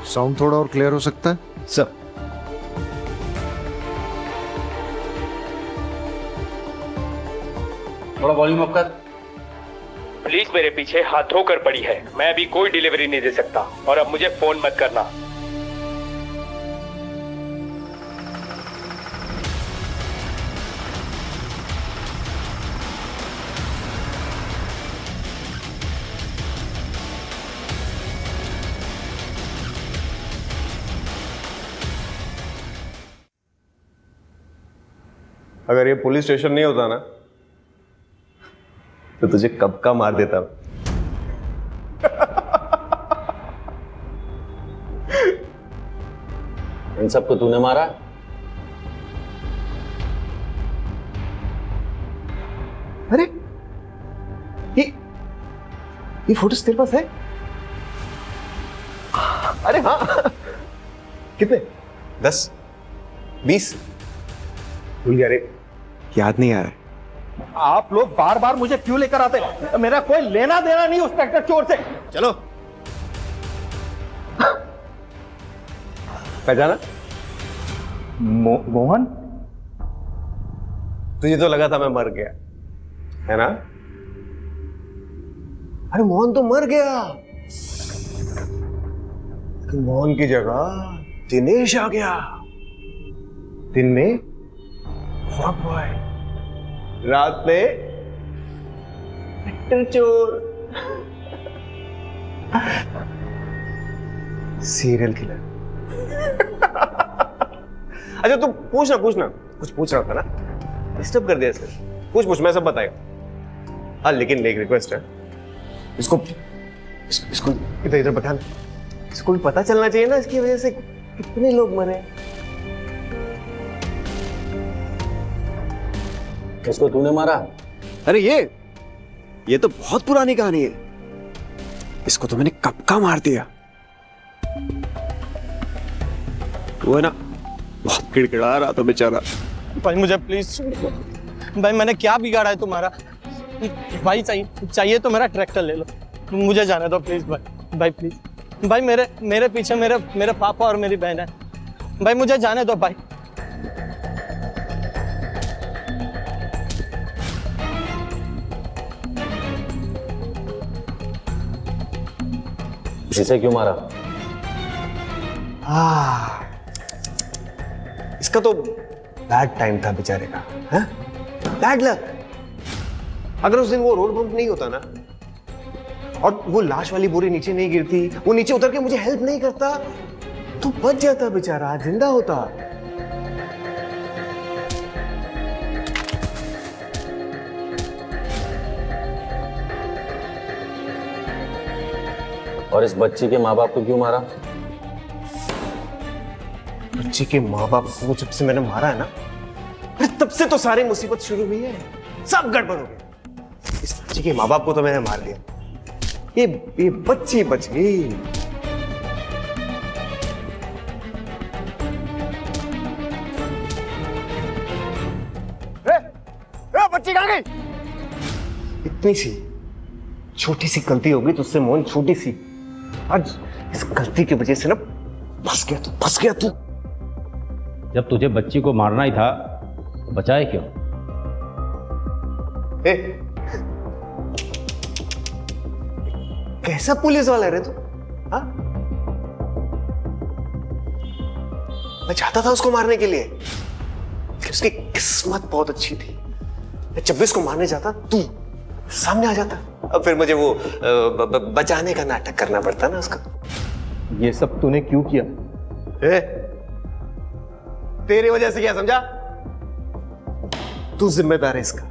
Speaker 3: साउंड थोड़ा और क्लियर हो सकता है?
Speaker 8: सर
Speaker 22: थोड़ा वॉल्यूम अप कर।
Speaker 20: पुलिस मेरे पीछे हाथ धोकर पड़ी है। मैं अभी कोई डिलीवरी नहीं दे सकता और अब मुझे फोन मत करना।
Speaker 5: अगर ये पुलिस स्टेशन नहीं होता ना तो तुझे कब का मार देता।
Speaker 6: इन सबको तूने मारा?
Speaker 5: अरे ये फोटोज तेरे पास है? अरे हाँ। कितने? 10 20? भूल गया रे, याद नहीं आ रहा।
Speaker 14: आप लोग बार बार मुझे क्यों लेकर आते? मेरा कोई लेना देना नहीं उस ट्रैक्टर चोर से।
Speaker 5: चलो। पहचाना?
Speaker 14: मोहन?
Speaker 5: तुझे तो लगा था मैं मर गया, है ना? अरे मोहन तो मर गया, लेकिन मोहन की जगह दिनेश आ गया। दिन में फॉग बॉय, रात में ट्रैक्टर चोर, सीरियल किलर। अच्छा तू पूछना कुछ पूछ रहा था ना, डिस्टर्ब कर दिया सर। पूछ मैं सब बताएगा। हाँ लेकिन एक रिक्वेस्ट है, इसको इधर बैठा, इसको भी पता चलना चाहिए ना इसकी वजह से कितने लोग मरे।
Speaker 6: इसको तूने मारा?
Speaker 5: अरे ये तो बहुत पुरानी कहानी है, इसको तो मैंने कब का मार दिया। वो है ना बहुत किड़किड़ा रहा था बेचारा।
Speaker 9: भाई मुझे प्लीज, भाई मैंने क्या बिगाड़ा है तुम्हारा? भाई चाहिए तो मेरा ट्रैक्टर ले लो, मुझे जाने दो प्लीज भाई प्लीज भाई। मेरे पीछे मेरे पापा और मेरी बहन है भाई, मुझे जाने दो भाई।
Speaker 6: इसे क्यों मारा?
Speaker 5: इसका तो बैड टाइम था बेचारे का, है? Bad luck. अगर उस दिन वो रोड बम्प नहीं होता ना, और वो लाश वाली बोरी नीचे नहीं गिरती, वो नीचे उतर के मुझे हेल्प नहीं करता, तो बच जाता बेचारा, जिंदा होता।
Speaker 6: और इस बच्ची के माँ बाप को क्यों मारा?
Speaker 5: बच्ची के माँ बाप को जब से मैंने मारा है ना, अरे तब से तो सारी मुसीबत शुरू हुई है, सब गड़बड़ हो गया। इस बच्ची के माँ बाप को तो मैंने मार दिया, ये बच्ची बच गई। बच्ची कहाँ गई? इतनी सी छोटी सी गलती हो गई तुझसे मोहन, छोटी सी। आज इस गलती की वजह से ना फंस गया तू।
Speaker 4: जब तुझे बच्ची को मारना ही था तो बचाए क्यों?
Speaker 5: कैसा पुलिस वाला रे तू? हाँ? मैं चाहता था उसको मारने के लिए, उसकी किस्मत बहुत अच्छी थी। मैं जब भी उसको मारने जाता तू सामने आ जाता, अब फिर मुझे वो बचाने का नाटक करना पड़ता ना उसका।
Speaker 14: ये सब तूने क्यों किया?
Speaker 5: तेरी वजह से, क्या समझा? तू जिम्मेदार है इसका।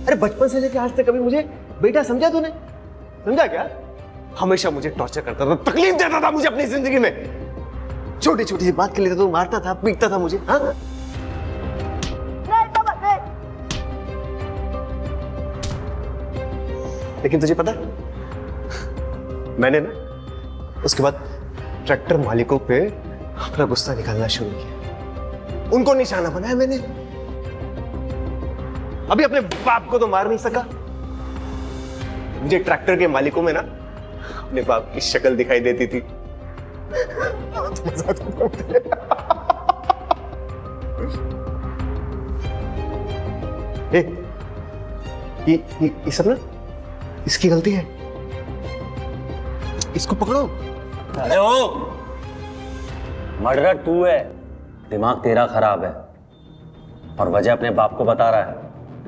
Speaker 5: अरे बचपन से लेकर आज तक कभी मुझे बेटा समझा तूने? समझा क्या? हमेशा मुझे टॉर्चर करता था, तकलीफ देता था मुझे अपनी जिंदगी में। छोटी छोटी सी बात के लिए तो मारता था, पीटता था मुझे। हाँ? लेकिन तुझे पता, मैंने ना उसके बाद ट्रैक्टर मालिकों पे अपना गुस्सा निकालना शुरू किया, उनको निशाना बनाया मैंने। अभी अपने बाप को तो मार नहीं सका, मुझे ट्रैक्टर के मालिकों में ना अपने बाप की शक्ल दिखाई देती थी। ये सब ना इसकी गलती है, इसको पकड़ो।
Speaker 6: अरे ओ, मर्डर तू है, दिमाग तेरा खराब है और वजह अपने बाप को बता रहा है।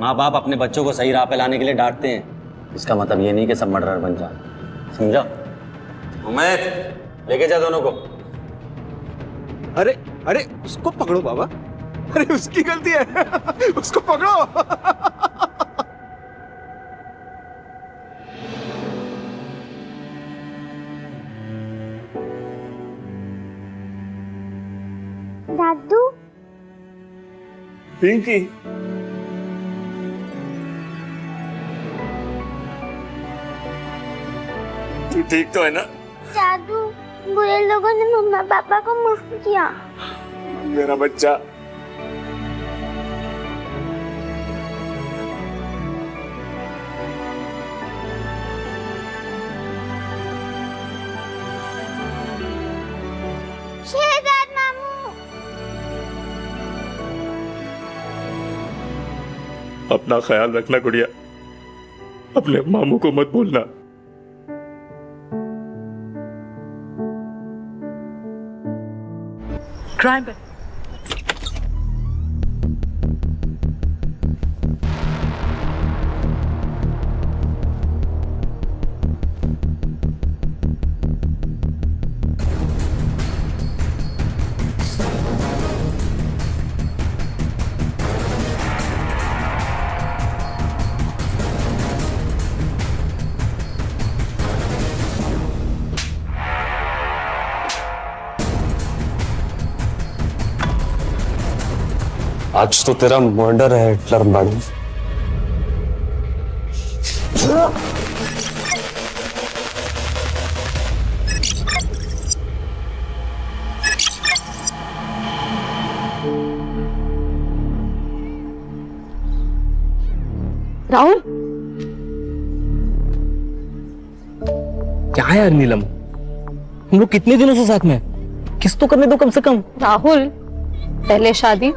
Speaker 6: माँ बाप अपने बच्चों को सही राह पे लाने के लिए डांटते हैं, इसका मतलब ये नहीं कि सब मर्डरर बन जाए, समझा? उमेद, लेके जा दोनों को।
Speaker 5: अरे उसको पकड़ो बाबा,
Speaker 14: अरे उसकी गलती है, उसको पकड़ो।
Speaker 12: दादू
Speaker 14: पिंकी, तू ठीक तो है ना?
Speaker 12: दादू, बुरे लोगों ने मम्मा पापा को मार दिया।
Speaker 14: मेरा बच्चा।
Speaker 12: शहजाद मामू।
Speaker 14: अपना ख्याल रखना गुड़िया, अपने मामू को मत भूलना।
Speaker 19: क्राइम पे
Speaker 13: आज तो तेरा मर्डर है हिटलर मैडम।
Speaker 19: राहुल,
Speaker 10: क्या है यार नीलम, हम लोग कितने दिनों से साथ में हैं? किस तो करने दो कम से कम।
Speaker 19: राहुल, पहले शादी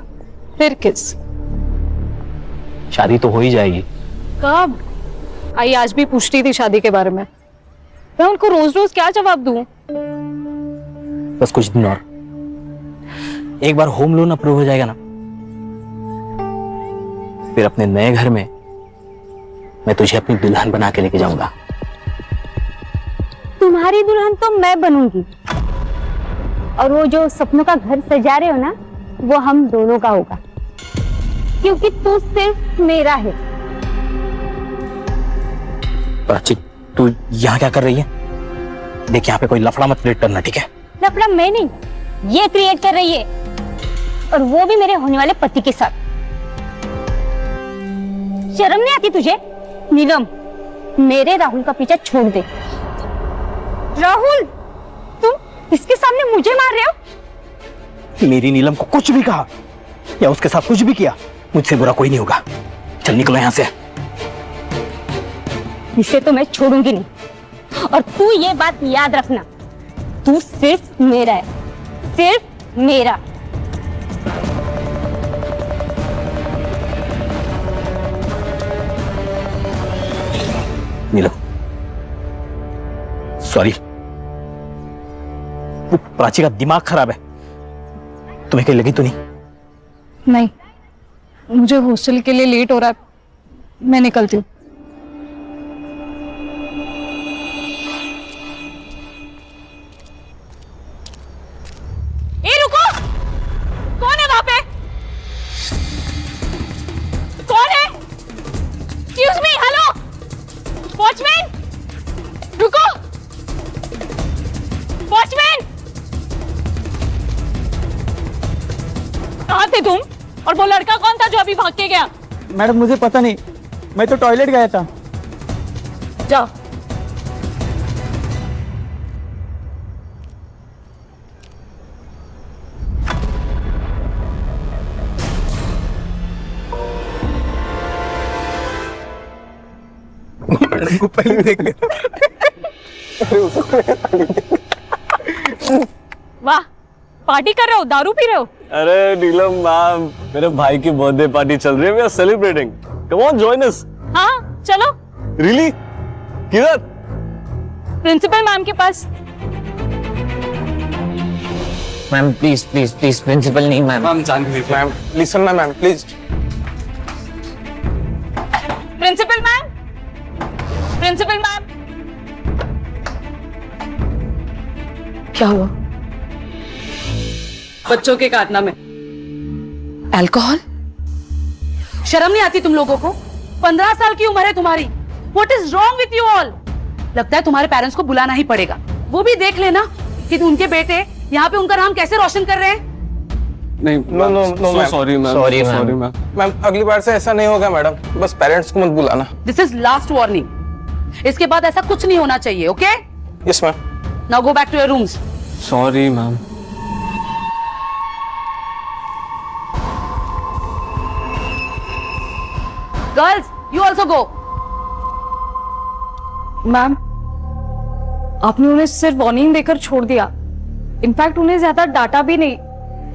Speaker 19: फिर किस।
Speaker 10: शादी तो हो ही जाएगी।
Speaker 19: कब? आई आज भी पूछती थी शादी के बारे में। मैं उनको रोज रोज क्या जवाब दूं?
Speaker 10: बस कुछ दिन और, एक बार होम लोन अप्रूव हो जाएगा ना, फिर अपने नए घर में मैं तुझे अपनी दुल्हन बना के लेके जाऊंगा।
Speaker 1: तुम्हारी दुल्हन तो मैं बनूंगी, और वो जो सपनों का घर सजा रहे हो ना, वो हम दोनों का होगा, क्योंकि तू सिर्फ मेरा है।
Speaker 10: प्राची, तू यहाँ क्या कर रही है? देख, यहाँ पे कोई लफड़ा मत क्रिएट करना, ठीक है?
Speaker 1: लफड़ा मैं नहीं, ये क्रिएट कर रही है, और वो भी मेरे होने वाले पति के साथ। शर्म नहीं आती तुझे? नीलम, मेरे राहुल का पीछा छोड़ दे। राहुल, तुम इसके सामने मुझे मार रहे हो?
Speaker 10: मेरी नीलम को कुछ भी कहा या उसके साथ कुछ भी किया, मुझसे बुरा कोई नहीं होगा। चल निकलो यहाँ से।
Speaker 1: इसे तो मैं छोड़ूंगी नहीं, और तू ये बात याद रखना, तू सिर्फ मेरा है, सिर्फ मेरा।
Speaker 10: नीलम, सॉरी, वो प्राची का दिमाग खराब है। तुम्हें कहीं लगी तो नहीं?
Speaker 19: नहीं, मुझे हॉस्टल के लिए लेट हो रहा है, मैं निकलती हूँ।
Speaker 15: ए रुको, कौन है वहां पे? कौन है? एक्सक्यूज मी, हेलो वॉचमैन, रुको वॉचमैन। कहाँ थे तुम? और वो लड़का कौन था जो अभी भाग के गया?
Speaker 7: मैडम मुझे पता नहीं, मैं तो टॉयलेट गया था।
Speaker 15: जाओ।
Speaker 7: मैडम को पहले देख लिया।
Speaker 15: वाह, पार्टी कर रहे हो, दारू पी रहे हो?
Speaker 13: अरे नीलम मैम, मेरे भाई की बर्थडे पार्टी चल रही है, we are celebrating. Come on, join us.
Speaker 15: हाँ चलो।
Speaker 13: रियली? किधर?
Speaker 15: प्रिंसिपल मैम के पास।
Speaker 10: Ma'am please please please, principal नहीं ma'am.
Speaker 7: Ma'am Janhvi, ma'am listen ना ma'am please.
Speaker 15: Principal ma'am, principal ma'am.
Speaker 19: क्या हुआ? बच्चों के कारनामे,
Speaker 16: अल्कोहल? शर्म नहीं आती तुम लोगों को? 15 साल की उम्र है तुम्हारी। What is wrong with you all? लगता है तुम्हारे पेरेंट्स को बुलाना ही पड़ेगा। वो भी देख लेना कि उनके बेटे यहाँ पे उनका नाम कैसे रोशन कर रहे हैं।
Speaker 9: नहीं, नो सॉरी मैम। मैम अगली बार से ऐसा नहीं होगा मैडम, बस पेरेंट्स को मत बुलाना।
Speaker 16: This is last warning. इसके बाद ऐसा कुछ नहीं होना चाहिए, okay?
Speaker 9: Yes ma'am.
Speaker 16: Now go back to your rooms.
Speaker 9: Sorry ma'am.
Speaker 16: Girls, you also go.
Speaker 19: Ma'am, आपने उन्हें सिर्फ वार्निंग देकर छोड़ दिया। इनफैक्ट उन्हें ज्यादा डांटा भी नहीं।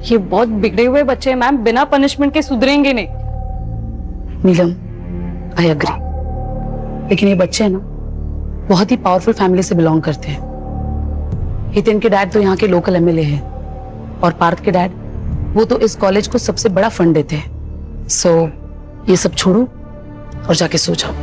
Speaker 19: ये बहुत बिगड़े हुए बच्चे हैं मैम, बिना पनिशमेंट के सुधरेंगे नहीं।
Speaker 16: नीलम, आई एग्री, लेकिन ये बच्चे हैं ना, बहुत ही पावरफुल फैमिली से बिलोंग करते हैं। हितेन के डैड तो यहाँ के लोकल एमएलए हैं और पार्थ के डैड वो तो इस कॉलेज को सबसे बड़ा फंड देते हैं। सो ये सब छोड़ो और जाके सो जाओ।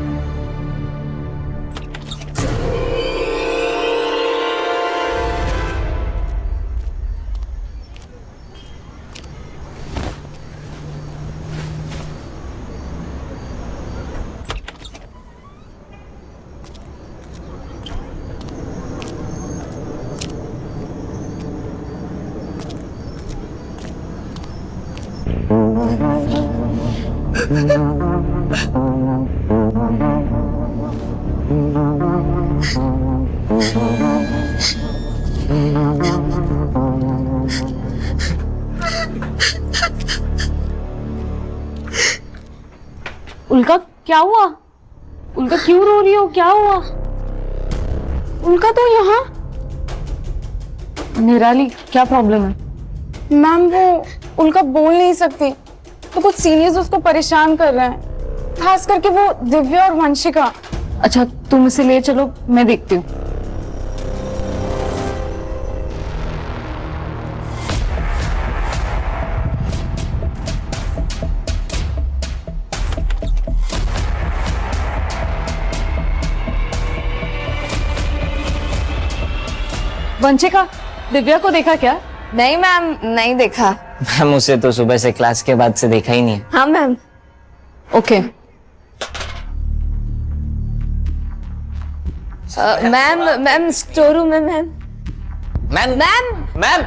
Speaker 19: उल्का, क्या हुआ? उल्का क्यों रो रही हो? क्या हुआ? उल्का तो यहाँ। निराली, क्या प्रॉब्लम है?
Speaker 18: मैम वो उल्का बोल नहीं सकती, तो कुछ सीनियर्स उसको परेशान कर रहे हैं, खास करके वो दिव्या और वंशिका।
Speaker 19: अच्छा, तुम इसे ले चलो, मैं देखती हूँ। वंशिका, दिव्या को देखा क्या?
Speaker 21: नहीं मैम, नहीं देखा।
Speaker 24: मैम उसे तो सुबह से क्लास के बाद से देखा ही नहीं है।
Speaker 21: हाँ ma'am.
Speaker 19: Okay.
Speaker 21: Ma'am store room में ma'am.
Speaker 24: Ma'am
Speaker 21: ma'am
Speaker 24: ma'am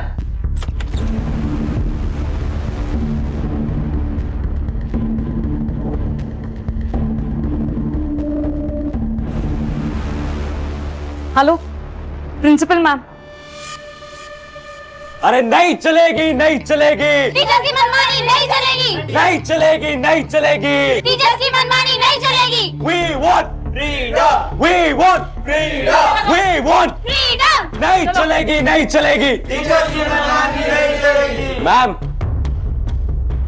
Speaker 19: hello principal ma'am.
Speaker 13: अरे नहीं चलेगी, नहीं चलेगी,
Speaker 12: टीचर की मनमानी नहीं चलेगी,
Speaker 13: नहीं चलेगी, नहीं चलेगी,
Speaker 12: टीचर की मनमानी नहीं चलेगी।
Speaker 13: We want freedom, we want freedom, we want
Speaker 12: freedom.
Speaker 13: नहीं चलेगी, नहीं चलेगी,
Speaker 17: टीचर की मनमानी नहीं चलेगी।
Speaker 13: मैम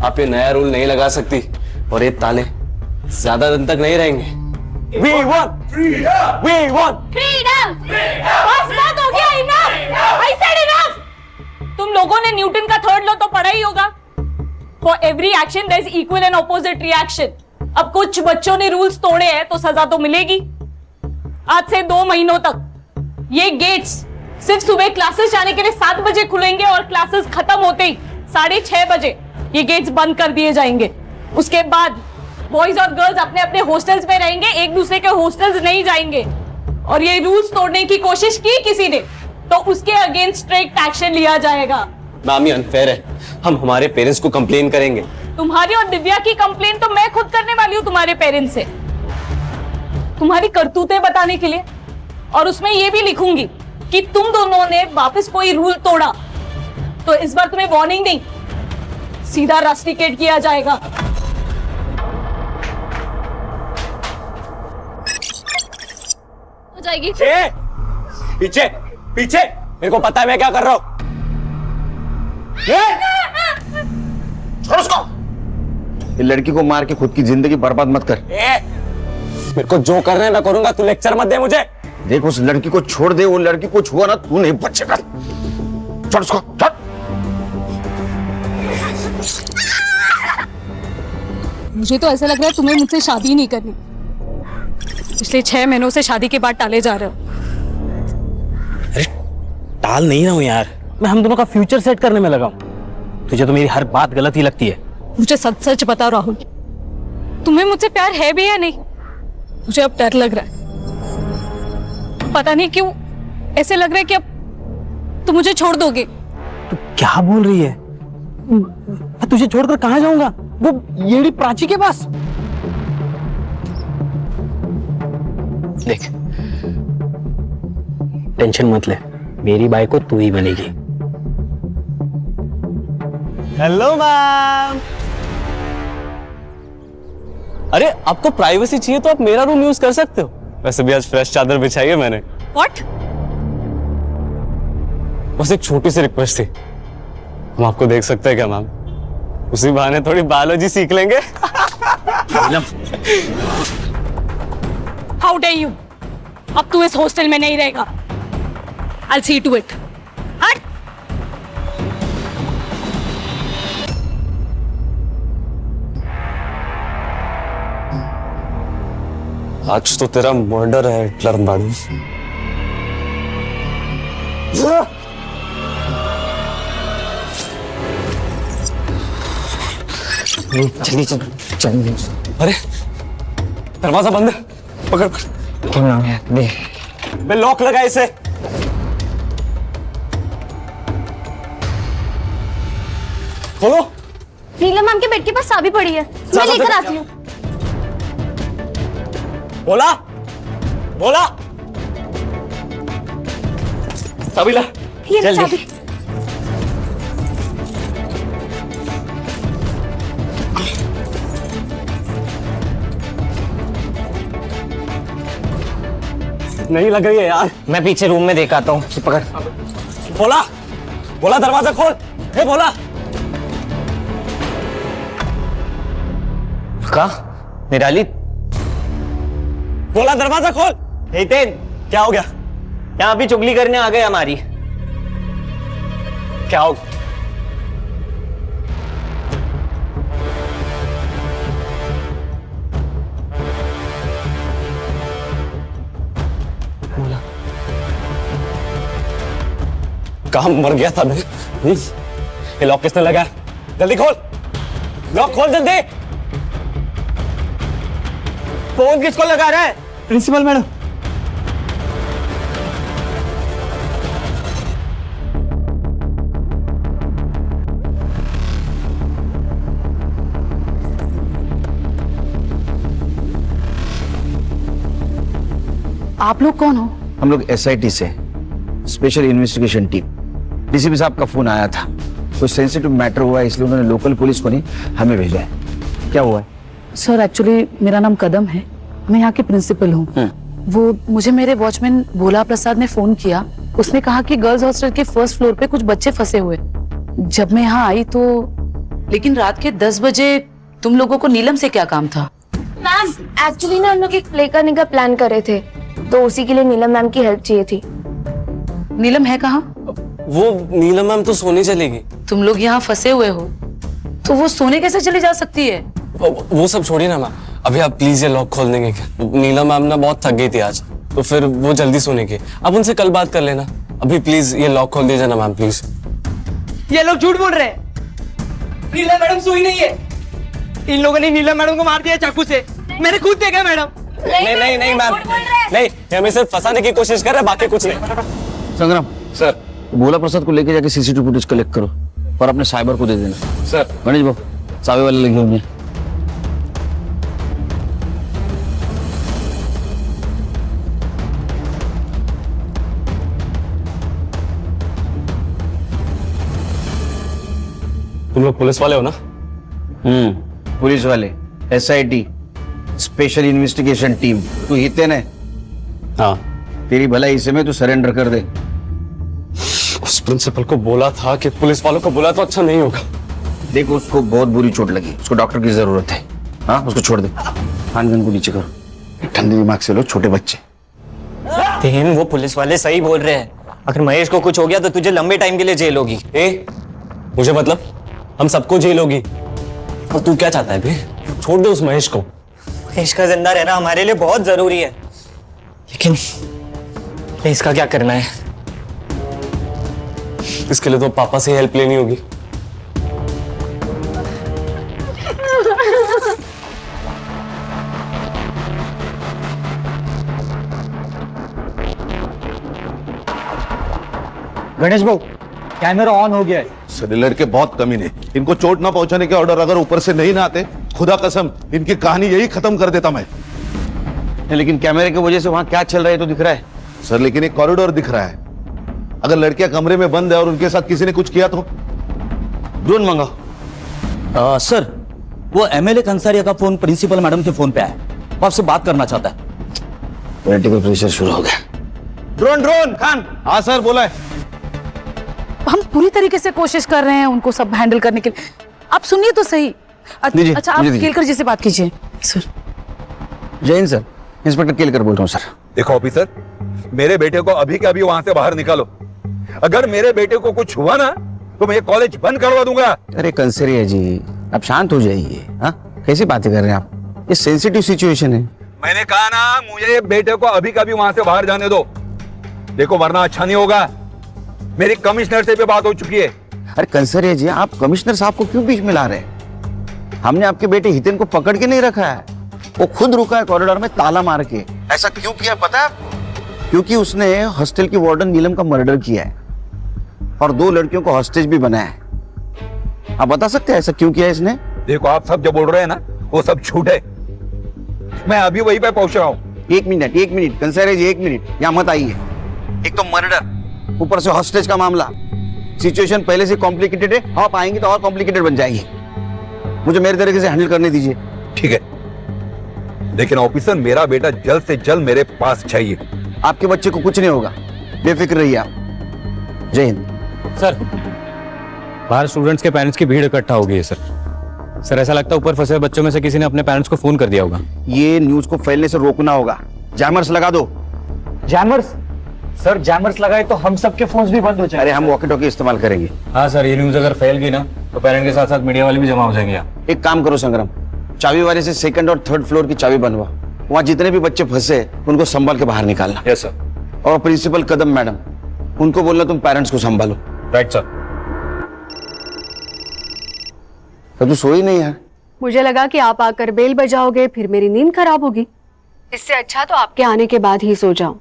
Speaker 13: आप ये नया रूल नहीं लगा सकती और ये ताले ज्यादा दिन तक नहीं रहेंगे। We want freedom, we want
Speaker 12: freedom. बस बात हो गया, इनफ। I said enough।
Speaker 19: तुम लोगों ने न्यूटन का थर्ड लॉ तो पढ़ा ही होगा। For every action there is equal and opposite reaction. अब कुछ बच्चों ने रूल्स तोड़े हैं तो सजा तो मिलेगी। आज से 2 महीनों तक ये गेट्स सिर्फ सुबह क्लासेस जाने के लिए 7 बजे खुलेंगे और क्लासेस खत्म होते ही 6:30 बजे ये गेट्स बंद कर दिए जाएंगे। उसके बाद बॉयज और गर्ल्स अपने अपने हॉस्टल्स में रहेंगे, एक दूसरे के हॉस्टल्स नहीं जाएंगे। और ये रूल्स तोड़ने की कोशिश की किसी ने तो उसके अगेंस्ट स्ट्रिक्ट एक्शन लिया जाएगा।
Speaker 13: मैम ये अनफेयर है, हम हमारे पेरेंट्स को कंप्लेन करेंगे।
Speaker 19: तुम्हारी और दिव्या की कंप्लेन तो मैं खुद करने वाली हूँ तुम्हारे पेरेंट्स से, तुम्हारी करतूतें बताने के लिए। और उसमें ये भी लिखूंगी कि तुम दोनों ने वापस कोई रूल तोड़ा तो इस बार तुम्हें वार्निंग नहीं, सीधा रस्टिकेट किया जाएगा। हो जाएगी।
Speaker 13: पीछे पीछे, मेरे को पता है मैं क्या कर रहा हूँ।
Speaker 3: छोड़ उसको। ये लड़की को मार के खुद की जिंदगी बर्बाद मत कर।
Speaker 13: मेरे को जो करना है मैं करूंगा, तू लेक्चर मत दे मुझे।
Speaker 3: देख उस लड़की को छोड़ दे, वो लड़की को छुआ ना तू नहीं बचेगा। छोड़ उसको, छोड़।
Speaker 19: मुझे तो ऐसा लग रहा है तुम्हें मुझसे शादी नहीं करनी। पिछले 6 महीनों से शादी के बाद टाले जा रहे हो।
Speaker 10: अरे टाल नहीं रहा हूं यार, मैं हम दोनों का फ्यूचर सेट करने में लगा हूं। तुझे तो मेरी हर बात गलत ही लगती है।
Speaker 19: मुझे सच सच बताओ राहुल, तुम्हें मुझसे प्यार है भी या नहीं? मुझे अब डर लग रहा है, पता नहीं क्यों ऐसे लग रहा है कि अब तुम मुझे छोड़ दोगे।
Speaker 9: तू क्या बोल रही है? मैं तुझे छोड़कर कहाँ जाऊंगा? वो येड़ी प्राची के पास। देख, टेंशन मत ले, मेरी बाई को तू ही बनेगी। Hello ma'am.
Speaker 13: अरे आपको प्राइवेसी चाहिए तो आप मेरा रूम यूज कर सकते हो। वैसे भी आज फ्रेश चादर बिछाई है मैंने।
Speaker 19: What?
Speaker 13: बस एक छोटी सी रिक्वेस्ट थी, हम आपको देख सकते हैं क्या मैम? उसी बहाने थोड़ी बायोलॉजी सीख लेंगे।
Speaker 19: How dare you? अब तू इस हॉस्टल में नहीं रहेगा। I'll see to it. हट!
Speaker 13: आज तो तेरा मर्डर है हिटलर मैडम।
Speaker 24: चलिए चलिए।
Speaker 13: अरे दरवाजा बंद है, पकड़
Speaker 24: दे।
Speaker 13: मैं लॉक लगा इसे। खोलो।
Speaker 21: नीलम मैम के बेड के पास चाबी पड़ी है, मैं लेकर आती हूँ।
Speaker 13: बोला बोला चाबी ला।
Speaker 21: ये ले चाबी।
Speaker 13: नहीं लग रही है यार।
Speaker 24: मैं पीछे रूम में देख आता हूँ, पकड़।
Speaker 13: बोला बोला दरवाजा खोल। हे बोला।
Speaker 24: कहा निराली?
Speaker 13: बोला दरवाजा खोल।
Speaker 24: हितेन,
Speaker 13: क्या हो गया?
Speaker 24: यहाँ भी चुगली करने आ गए हमारी।
Speaker 13: क्या हो गया? बोला कहाँ मर गया था मैं? ये लॉक किसने लगाया? जल्दी खोल, लॉक खोल जल्दी।
Speaker 24: फोन किसको लगा रहा है?
Speaker 9: Principal madam.
Speaker 16: आप लोग कौन हो?
Speaker 2: हम लोग SIT से, स्पेशल इन्वेस्टिगेशन टीम। डीसीपी साहब का फोन आया था, कुछ सेंसिटिव मैटर हुआ है, इसलिए उन्होंने लोकल पुलिस को नहीं हमें भेजा है। क्या हुआ है?
Speaker 16: सर एक्चुअली मेरा नाम कदम है, मैं यहाँ की प्रिंसिपल हूँ। वो मुझे मेरे वॉचमैन भोला प्रसाद ने फोन किया, उसने कहा कि गर्ल्स हॉस्टल के फर्स्ट फ्लोर पे कुछ बच्चे फंसे हुए। जब मैं यहाँ आई तो, लेकिन रात के 10 बजे तुम लोगों को नीलम से क्या काम था?
Speaker 21: मैम एक्चुअली ना हम लोग एक प्ले करने का प्लान कर रहे थे, तो उसी के लिए नीलम मैम की हेल्प चाहिए थी।
Speaker 16: नीलम है कहाँ?
Speaker 13: वो नीलम मैम तो सोने चलेगी।
Speaker 16: तुम लोग यहाँ फंसे हुए हो तो वो सोने कैसे चली जा सकती है?
Speaker 13: वो सब छोड़िए ना मैम, अभी आप प्लीज ये लॉक खोल देंगे क्या? नीलम मैम ना बहुत थक गई थी आज, तो फिर वो जल्दी सोने की। आप उनसे कल बात कर लेना। अभी प्लीज ये लॉक खोल दीजिए ना मैम प्लीज।
Speaker 9: ये लोग झूठ बोल रहे हैं, नीलम मैडम सोई नहीं है। इन लोगों ने नीलम मैडम को मार दिया चाकू से, मैंने खुद देखा मैडम।
Speaker 13: नहीं मैम, नहीं, हमें सिर्फ फंसाने की कोशिश कर रहे हैं, बाकी कुछ नहीं।
Speaker 2: संग्राम सर, भोला प्रसाद को लेके जाके CCTV फुटेज कलेक्ट करो और अपने साइबर को दे देना।
Speaker 13: सर
Speaker 2: गणेश बाबू, चाबी वाले लेके होंगे।
Speaker 13: तुम लोग पुलिस वाले हो ना?
Speaker 2: पुलिस वाले, SIT, स्पेशल इन्वेस्टिगेशन टीम। तू हितेन है?
Speaker 13: हाँ।
Speaker 2: तेरी भलाई से में तू सरेंडर कर दे।
Speaker 13: उस प्रिंसिपल को बोला था कि पुलिस वालों को बोला तो अच्छा नहीं होगा।
Speaker 2: देखो उसको बहुत बुरी चोट लगी, उसको डॉक्टर की जरूरत है। हाँ उसको छोड़ दे, खान को नीचे करो। ठंडे दिमाग से लो, छोटे बच्चे।
Speaker 24: तेन, वो पुलिस वाले सही बोल रहे हैं, अगर महेश को कुछ हो गया तो तुझे लंबे टाइम के लिए जेल होगी।
Speaker 13: मुझे मतलब हम सबको जेल होगी। और तू क्या चाहता है बे? छोड़ दे उस महेश को।
Speaker 24: महेश का जिंदा रहना हमारे लिए बहुत जरूरी है, लेकिन इसका क्या करना है?
Speaker 13: इसके लिए तो पापा से हेल्प लेनी होगी।
Speaker 17: गणेश भाऊ कैमरा ऑन हो गया है।
Speaker 3: सर ये लड़के बहुत कमीने, इनको चोट ना पहुंचाने के ऑर्डर अगर ऊपर से नहीं ना आते, खुदा कसम इनकी कहानी यही खत्म कर देता मैं।
Speaker 2: लेकिन कैमरे की वजह से वहां क्या चल रहा है तो दिख रहा है
Speaker 3: सर, लेकिन एक कॉरिडोर दिख रहा है। अगर लड़कियां कमरे में बंद है और उनके साथ किसी ने कुछ किया तो
Speaker 2: ड्रोन मंगाओ।
Speaker 17: सर वो एमएलए कंसारिया का फोन प्रिंसिपल मैडम के फोन पे है, वो आपसे बात करना चाहता है।
Speaker 2: पॉलिटिकल प्रेशर शुरू हो गया। Drone drone Khan.
Speaker 3: हाँ सर बोला है।
Speaker 16: हम पूरी तरीके से कोशिश कर रहे हैं उनको सब हैंडल करने के लिए। आप सुनिए तो सही। अच्छा आप केलकर जी से बात कीजिए। सर
Speaker 2: जय हिंद सर, इंस्पेक्टर केलकर बोल रहा हूँ सर।
Speaker 8: देखो ऑफिसर, मेरे बेटे को अभी के अभी वहां से बाहर निकालो। अगर मेरे बेटे को कुछ हुआ ना तो मैं ये कॉलेज बंद करवा दूंगा।
Speaker 2: अरे कंसरिया जी आप शांत हो जाइए। हाँ कैसी बातें कर रहे हैं आप, ये सेंसिटिव सिचुएशन है।
Speaker 8: मैंने कहा ना मुझे बेटे को अभी का भी वहां से बाहर जाने दो, देखो वरना अच्छा नहीं होगा। मेरी कमिश्नर से भी बात हो चुकी है।
Speaker 2: अरे कंसरिया जी आप कमिश्नर साहब को क्यों बीच में ला रहे हैं? हमने आपके बेटे हितेन को पकड़ के नहीं रखा है, वो खुद रुका है कॉरिडोर में ताला मार के। ऐसा क्यों किया पता है आपको? क्योंकि उसने हॉस्टल की वार्डन नीलम का मर्डर किया है और 2 लड़कियों को हॉस्टेज भी बनाया है। आप बता सकते हैं ऐसा क्यों किया इसने?
Speaker 8: देखो आप सब जो बोल रहे हैं ना वो सब झूठ है। मैं अभी वहीं पे पहुंच रहा हूँ।
Speaker 2: एक मिनट कंसरिया जी, 1 मिनट यहाँ मत आइए। एक तो मर्डर, ऊपर से हॉस्टेज का मामला, सिचुएशन पहले से कॉम्प्लिकेटेड है। आप आएंगे तो और कॉम्प्लिकेटेड बन जाएगी। मुझे मेरे तरीके से हैंडल करने दीजिए।
Speaker 8: ठीक है, लेकिन ऑफिसर मेरा बेटा जल्द से जल्द मेरे पास चाहिए।
Speaker 2: आपके बच्चे को कुछ नहीं होगा, बेफिक्र रहिए आप। जय हिंद।
Speaker 4: सर बाहर स्टूडेंट्स के पेरेंट्स की भीड़ इकट्ठा हो गई है सर। सर ऐसा लगता है ऊपर फंसे बच्चों में से किसी ने अपने पेरेंट्स को फोन कर दिया होगा।
Speaker 2: ये न्यूज को फैलने से रोकना होगा। जैमर्स लगा दो।
Speaker 17: जैमर्स? सर जैमर्स लगाए तो हम सबके फोन्स भी बंद हो जाएंगे।
Speaker 2: अरे हम वॉकी टॉकी इस्तेमाल करेंगे।
Speaker 4: हाँ सर, ये न्यूज अगर फैल गई ना तो पेरेंट के साथ साथ मीडिया वाले भी जमा हो जाएंगे यहाँ।
Speaker 2: एक काम करो संग्राम, चाबी वाले से 2nd और 3rd फ्लोर की चाबी बनवा। वहाँ जितने भी बच्चे फंसे उनको संभाल के बाहर निकालना।
Speaker 4: Yes sir.
Speaker 2: और प्रिंसिपल कदम मैडम, उनको बोलना तुम पेरेंट्स को संभालो।
Speaker 4: Right sir.
Speaker 2: तू सोई नहीं यार?
Speaker 11: मुझे लगा कि आप आकर बेल बजाओगे, फिर मेरी नींद खराब होगी। इससे अच्छा तो आपके आने के बाद ही सो जाऊं।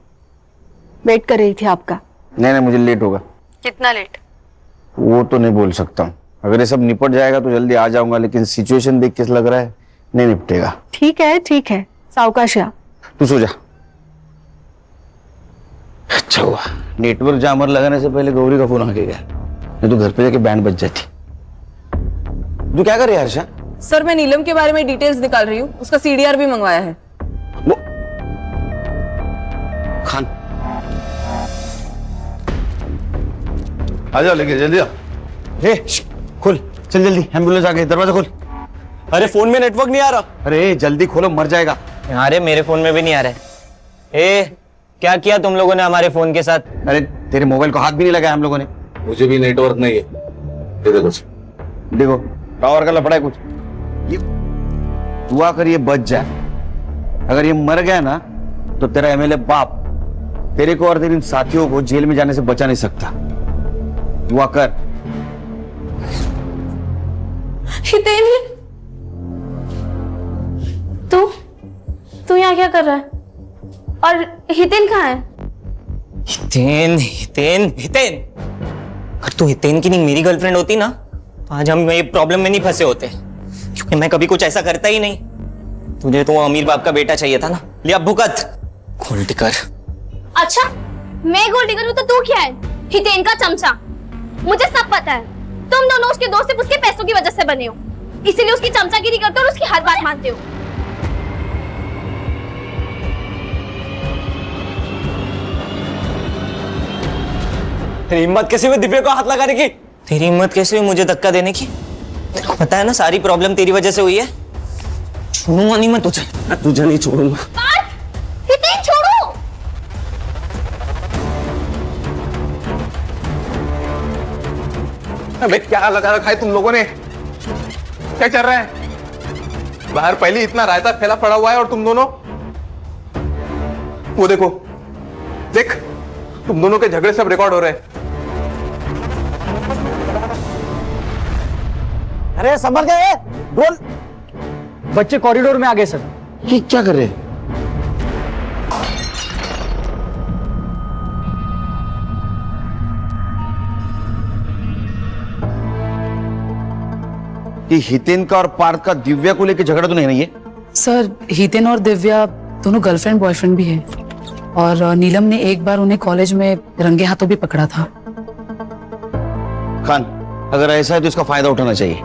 Speaker 11: वेट कर रही थी आपका।
Speaker 2: नहीं मुझे लेट होगा।
Speaker 11: कितना लेट?
Speaker 2: वो तो नहीं बोल सकता हूँ। अगर ये सब निपट जाएगा तो जल्दी आ जाऊंगा, लेकिन सिचुएशन देख के लग रहा है नहीं निपटेगा।
Speaker 11: ठीक है सावकाश आ।
Speaker 2: तू सो जा। अच्छा हुआ नेटवर्क जामर लगाने से पहले गौरी का फोन आ गया, नहीं तो घर पे जाके बैंड बज जाती। तू क्या कर रही है हर्षा?
Speaker 22: सर मैं नीलम के बारे में डिटेल्स निकाल रही हूँ, उसका सीडीआर भी मंगवाया है।
Speaker 2: खान
Speaker 3: आ जाओ, लेके जल्दी आओ।
Speaker 2: खोल, चल जल्दी, एम्बुलेंस आ गई, दरवाजा खोल।
Speaker 7: अरे फोन में नेटवर्क नहीं आ रहा।
Speaker 2: अरे जल्दी खोलो, मर जाएगा।
Speaker 7: अरे मेरे फोन में भी नहीं आ रहा है। क्या किया तुम लोगों ने हमारे फोन के साथ?
Speaker 2: अरे तेरे मोबाइल को हाथ भी नहीं लगाया हम लोगों ने।
Speaker 8: मुझे भी नेटवर्क नहीं है।
Speaker 2: देखो टावर का लफड़ा है कुछ। ये दुआ कर ये बच जाए। अगर ये मर गया ना तो तेरा एमएलए बाप तेरे को और तेरे साथियों को जेल में जाने से बचा नहीं सकता। दुआ कर।
Speaker 21: हितेन, तू यहाँ क्या कर रहा है? और हितेन कहाँ है?
Speaker 7: हितेन अगर तू हितेन की नहीं मेरी गर्लफ्रेंड होती ना तो आज हम ये प्रॉब्लम में नहीं फंसे होते, क्योंकि मैं कभी कुछ ऐसा करता ही नहीं। तुझे तो अमीर बाप का बेटा चाहिए था ना, लिया भुगत। गोल्ड कर।
Speaker 21: अच्छा मैं गोल्ड डिगर हूँ तो तू क्या है? हितेन का चमचा। मुझे सब पता है, तुम दोनों उसके दोस्त सिर्फ उसके पैसों की वजह से बने हो, इसीलिए उसकी चमचागिरी करते हो और उसकी हर बात मानते हो।
Speaker 7: तेरी हिम्मत कैसे हुई दिव्या को हाथ लगाने की? तेरी हिम्मत कैसे हुई मुझे धक्का देने की? तेरे को पता है ना सारी प्रॉब्लम तेरी वजह से हुई है। छोड़ूंगा नहीं मैं तुझे नहीं छोड़ूंगा।
Speaker 21: हितेन छोड़ो।
Speaker 5: अबे क्या लगा रखा है तुम लोगों ने? क्या चल रहा है बाहर? पहले इतना रायता फैला पड़ा हुआ है और तुम दोनों वो देखो, देख तुम दोनों के झगड़े सब रिकॉर्ड हो रहे हैं।
Speaker 17: अरे संभल गए, बोल। बच्चे कॉरिडोर में आ गए सर।
Speaker 2: ये क्या कर रहे? कि हितेन का और पार्थ का दिव्या को लेकर झगड़ा तो नहीं है?
Speaker 16: सर, हितेन और दिव्या दोनों गर्लफ्रेंड बॉयफ्रेंड भी हैं और नीलम ने एक बार उन्हें कॉलेज में रंगे हाथों भी पकड़ा था।
Speaker 2: खान, अगर ऐसा है तो इसका फायदा उठाना चाहिए।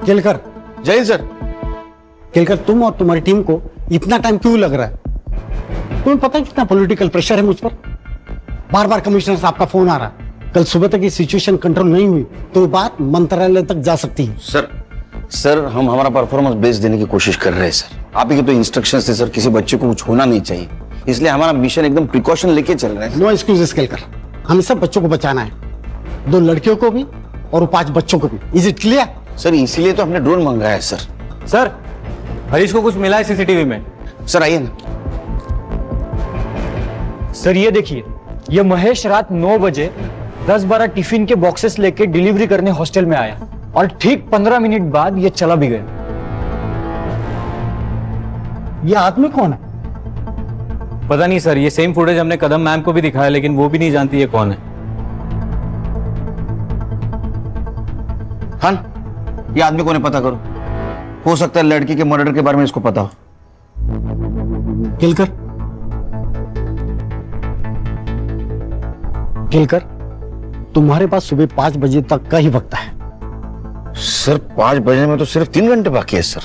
Speaker 6: केलकर।
Speaker 2: जय हिंद सर।
Speaker 6: केलकर, तुम और तुम्हारी टीम को इतना टाइम क्यों लग रहा है? तुम्हें पता है कितना पॉलिटिकल प्रेशर है मुझ पर? बार बार कमिश्नर साहब का फोन आ रहा है। कल सुबह तक ये सिचुएशन कंट्रोल नहीं हुई तो ये बात मंत्रालय तक जा सकती है।
Speaker 2: सर हम हमारा परफॉर्मेंस बेस्ट देने की कोशिश कर रहे हैं सर। आप ही के तो इंस्ट्रक्शंस थे सर, किसी बच्चे को कुछ होना नहीं चाहिए, इसलिए हमारा मिशन एकदम प्रिकॉशन लेके चल रहा है।
Speaker 6: नो एक्सक्यूजेस केलकर, हमें सब बच्चों को बचाना है, 2 लड़कियों को भी और 5 बच्चों को भी। Is it clear?
Speaker 2: सर इसीलिए तो हमने ड्रोन मंगाया है सर।
Speaker 4: सर, हरीश को कुछ मिला है सीसीटीवी में?
Speaker 2: सर आइए ना।
Speaker 14: सर ये देखिए, ये महेश रात 9 बजे 10-12 टिफिन के बॉक्सेस लेके डिलीवरी करने हॉस्टल में आया और ठीक 15 मिनट बाद ये चला भी गया।
Speaker 6: ये आदमी कौन है?
Speaker 4: पता नहीं सर, ये सेम फुटेज हमने कदम मैम को भी दिखाया लेकिन वो भी नहीं जानती ये कौन है।
Speaker 2: खान, ये आदमी कौन है पता करो, हो सकता है लड़की के मर्डर के बारे में इसको पता हो।
Speaker 6: केलकर, तुम्हारे पास सुबह 5 बजे तक का ही वक्त है।
Speaker 2: सर 5 बजे में तो सिर्फ 3 घंटे बाकी है सर।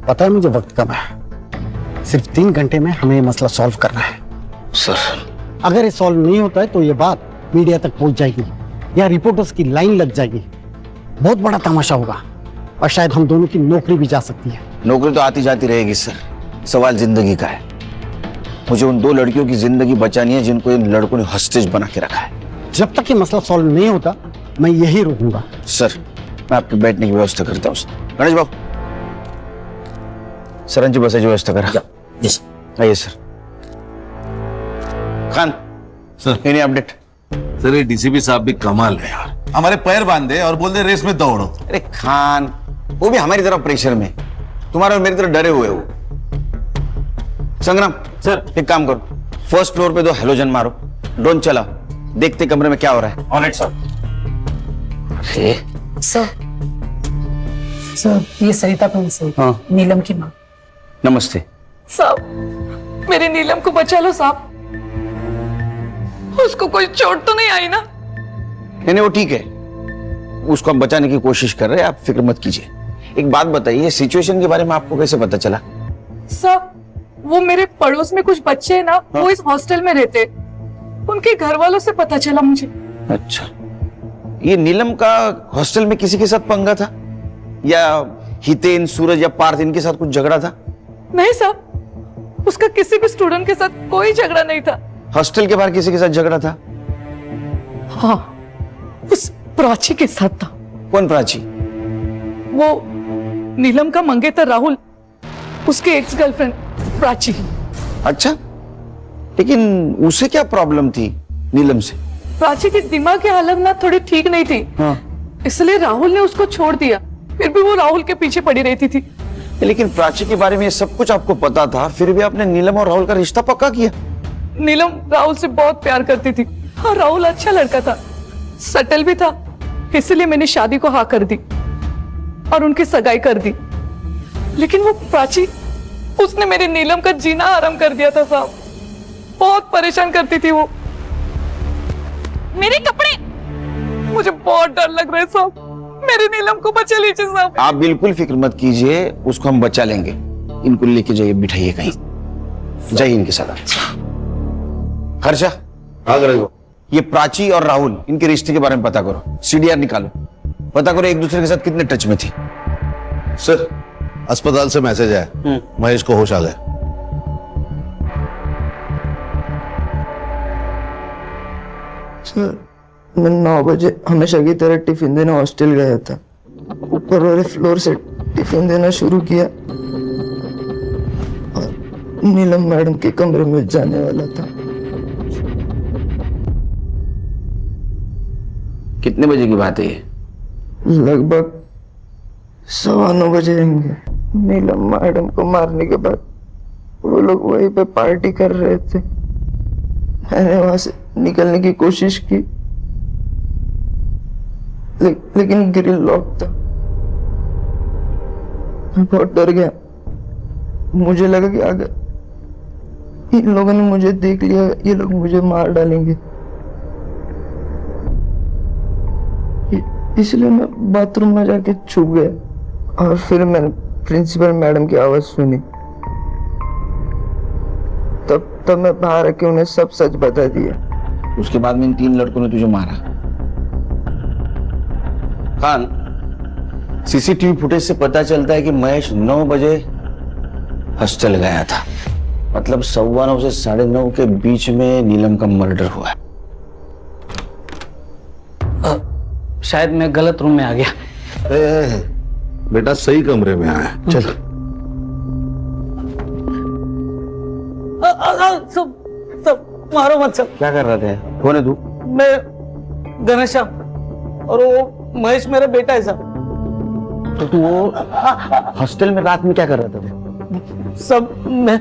Speaker 6: पता है मुझे वक्त कम है, सिर्फ 3 घंटे में हमें ये मसला सॉल्व करना है।
Speaker 2: सर
Speaker 6: अगर ये सॉल्व नहीं होता है तो ये बात मीडिया तक पहुंच जाएगी या रिपोर्टर्स की लाइन लग जाएगी, बहुत बड़ा तमाशा होगा और शायद हम दोनों की नौकरी भी जा सकती है।
Speaker 2: नौकरी तो आती जाती रहेगी सर, सवाल जिंदगी का है। मुझे उन 2 लड़कियों की जिंदगी बचानी है जिनको इन लड़कों ने हॉस्टेज बना के रखा है।
Speaker 6: जब तक ये मसला सॉल्व नहीं होता मैं यही रुकूंगा।
Speaker 2: सर मैं आपके बैठने की व्यवस्था करता हूँ। गणेश बाबू, सरन जी बसाई व्यवस्था करा। आइए sir. Khan
Speaker 20: sir,
Speaker 2: any update?
Speaker 20: Sir ये डीसीपी साहब भी कमाल है यार, हमारे पैर बांधे और बोल दे रेस में दौड़ो।
Speaker 2: अरे खान, वो भी हमारी तरफ प्रेशर में, तुम्हारे और मेरी तरफ डरे हुए हो। संग्राम सर, एक काम करो, फर्स्ट फ्लोर पे 2 हेलोजन मारो, ड्रोन चलाओ, देखते कमरे में क्या हो रहा है।
Speaker 4: On it sir.
Speaker 16: सर, ये सरिता प्रिंसिपल,
Speaker 2: हाँ।
Speaker 16: नीलम की माँ।
Speaker 2: नमस्ते।
Speaker 18: साहब, मेरी नीलम को बचा लो साहब, उसको कोई चोट तो नहीं आई ना?
Speaker 2: नहीं वो ठीक है, उसको हम बचाने की कोशिश कर रहे हैं, आप फिक्र मत कीजिए। एक बात बताइए, सिचुएशन के बारे में आपको कैसे पता चला?
Speaker 18: साहब, वो मेरे पड़ोस में कुछ बच्चे हैं ना, वो इस हॉस्टल में रहते, उनके घर वालों से पता चला मुझे।
Speaker 2: अच्छा, ये नीलम का हॉस्टल में किसी के साथ पंगा था या हितेन, सूरज या पार्थ इनके साथ कुछ झगड़ा था?
Speaker 18: नहीं साहब, उसका किसी भी स्टूडेंट के साथ कोई झगड़ा नहीं था।
Speaker 2: हॉस्टल के बाहर किसी के साथ झगड़ा था?
Speaker 18: हाँ, उस प्राची के साथ था।
Speaker 2: कौन प्राची?
Speaker 18: वो नीलम का मंगेतर राहुल, उसके एक्स गर्लफ्रेंड प्राची।
Speaker 2: अच्छा, लेकिन उसे क्या प्रॉब्लम थी नीलम से?
Speaker 18: प्राची की दिमाग की हालत ना थोड़ी ठीक नहीं थी,
Speaker 2: हाँ।
Speaker 18: इसलिए राहुल ने उसको छोड़ दिया, फिर भी वो राहुल के पीछे पड़ी रहती थी।
Speaker 2: लेकिन प्राची के बारे में ये सब कुछ आपको पता था, फिर भी आपने नीलम और राहुल का रिश्ता पक्का किया?
Speaker 18: नीलम राहुल से बहुत प्यार करती थी और राहुल अच्छा लड़का था, सटल भी था, इसलिए मैंने शादी को हाँ कर दी और उनकी सगाई कर दी। लेकिन वो प्राची, उसने मेरी नीलम का जीना आराम कर दिया था साहब, बहुत परेशान करती थी वो। मेरे कपड़े, मुझे बहुत डर लग रहा है साहब, मेरी नीलम को बचा लीजिए साहब।
Speaker 2: आप बिल्कुल फिक्र मत कीजिए, उसको हम बचा लेंगे। इनको लेके जाइए, बिठाइए कहीं, जाइए इनके साथ। हर्षा, ये प्राची और राहुल, इनके रिश्ते के बारे में पता करो, सीडीआर निकालो, पता करो एक दूसरे के साथ कितने टच में थी।
Speaker 20: सर, अस्पताल से मैसेज आया, महेश को होश आ गया।
Speaker 23: सर, मैं 9 बजे हमेशा की तरह टिफिन देने हॉस्टल गया था, ऊपर वाले फ्लोर से टिफिन देना शुरू किया और नीलम मैडम के कमरे में जाने वाला था।
Speaker 2: कितने बजे की बात है ये?
Speaker 23: लगभग 9:15 बजे रहेंगे। नीलम मैडम को मारने के बाद वो लोग वहीं पे पार्टी कर रहे थे, मैंने वहां से निकलने की कोशिश की लेकिन ग्रिल लॉक था। मैं बहुत डर गया। मुझे लगा कि अगर इन लोगों ने मुझे देख लिया ये लोग मुझे मार डालेंगे, इसलिए मैं बाथरूम में जाके छुप गया और फिर मैंने प्रिंसिपल मैडम की आवाज सुनी। तब मैं बाहर आके उन्हें सब सच बता दिया।
Speaker 2: उसके बाद में इन 3 लड़कों ने तुझे मारा। खान, सीसीटीवी फुटेज से पता चलता है कि महेश 9 बजे हॉस्टल गया था, मतलब 9:15 से 9:30 के बीच में नीलम का मर्डर हुआ है।
Speaker 6: शायद मैं गलत रूम में आ गया।
Speaker 20: बेटा सही कमरे में आया।
Speaker 2: चलो।
Speaker 6: सब मारो मत सब।
Speaker 2: क्या कर रहे थे? कौन है तू?
Speaker 6: मैं घनश्याम और वो महेश मेरा बेटा है साहब।
Speaker 2: तो तू वो हॉस्टल में रात में क्या कर रहा था?
Speaker 6: सब मैं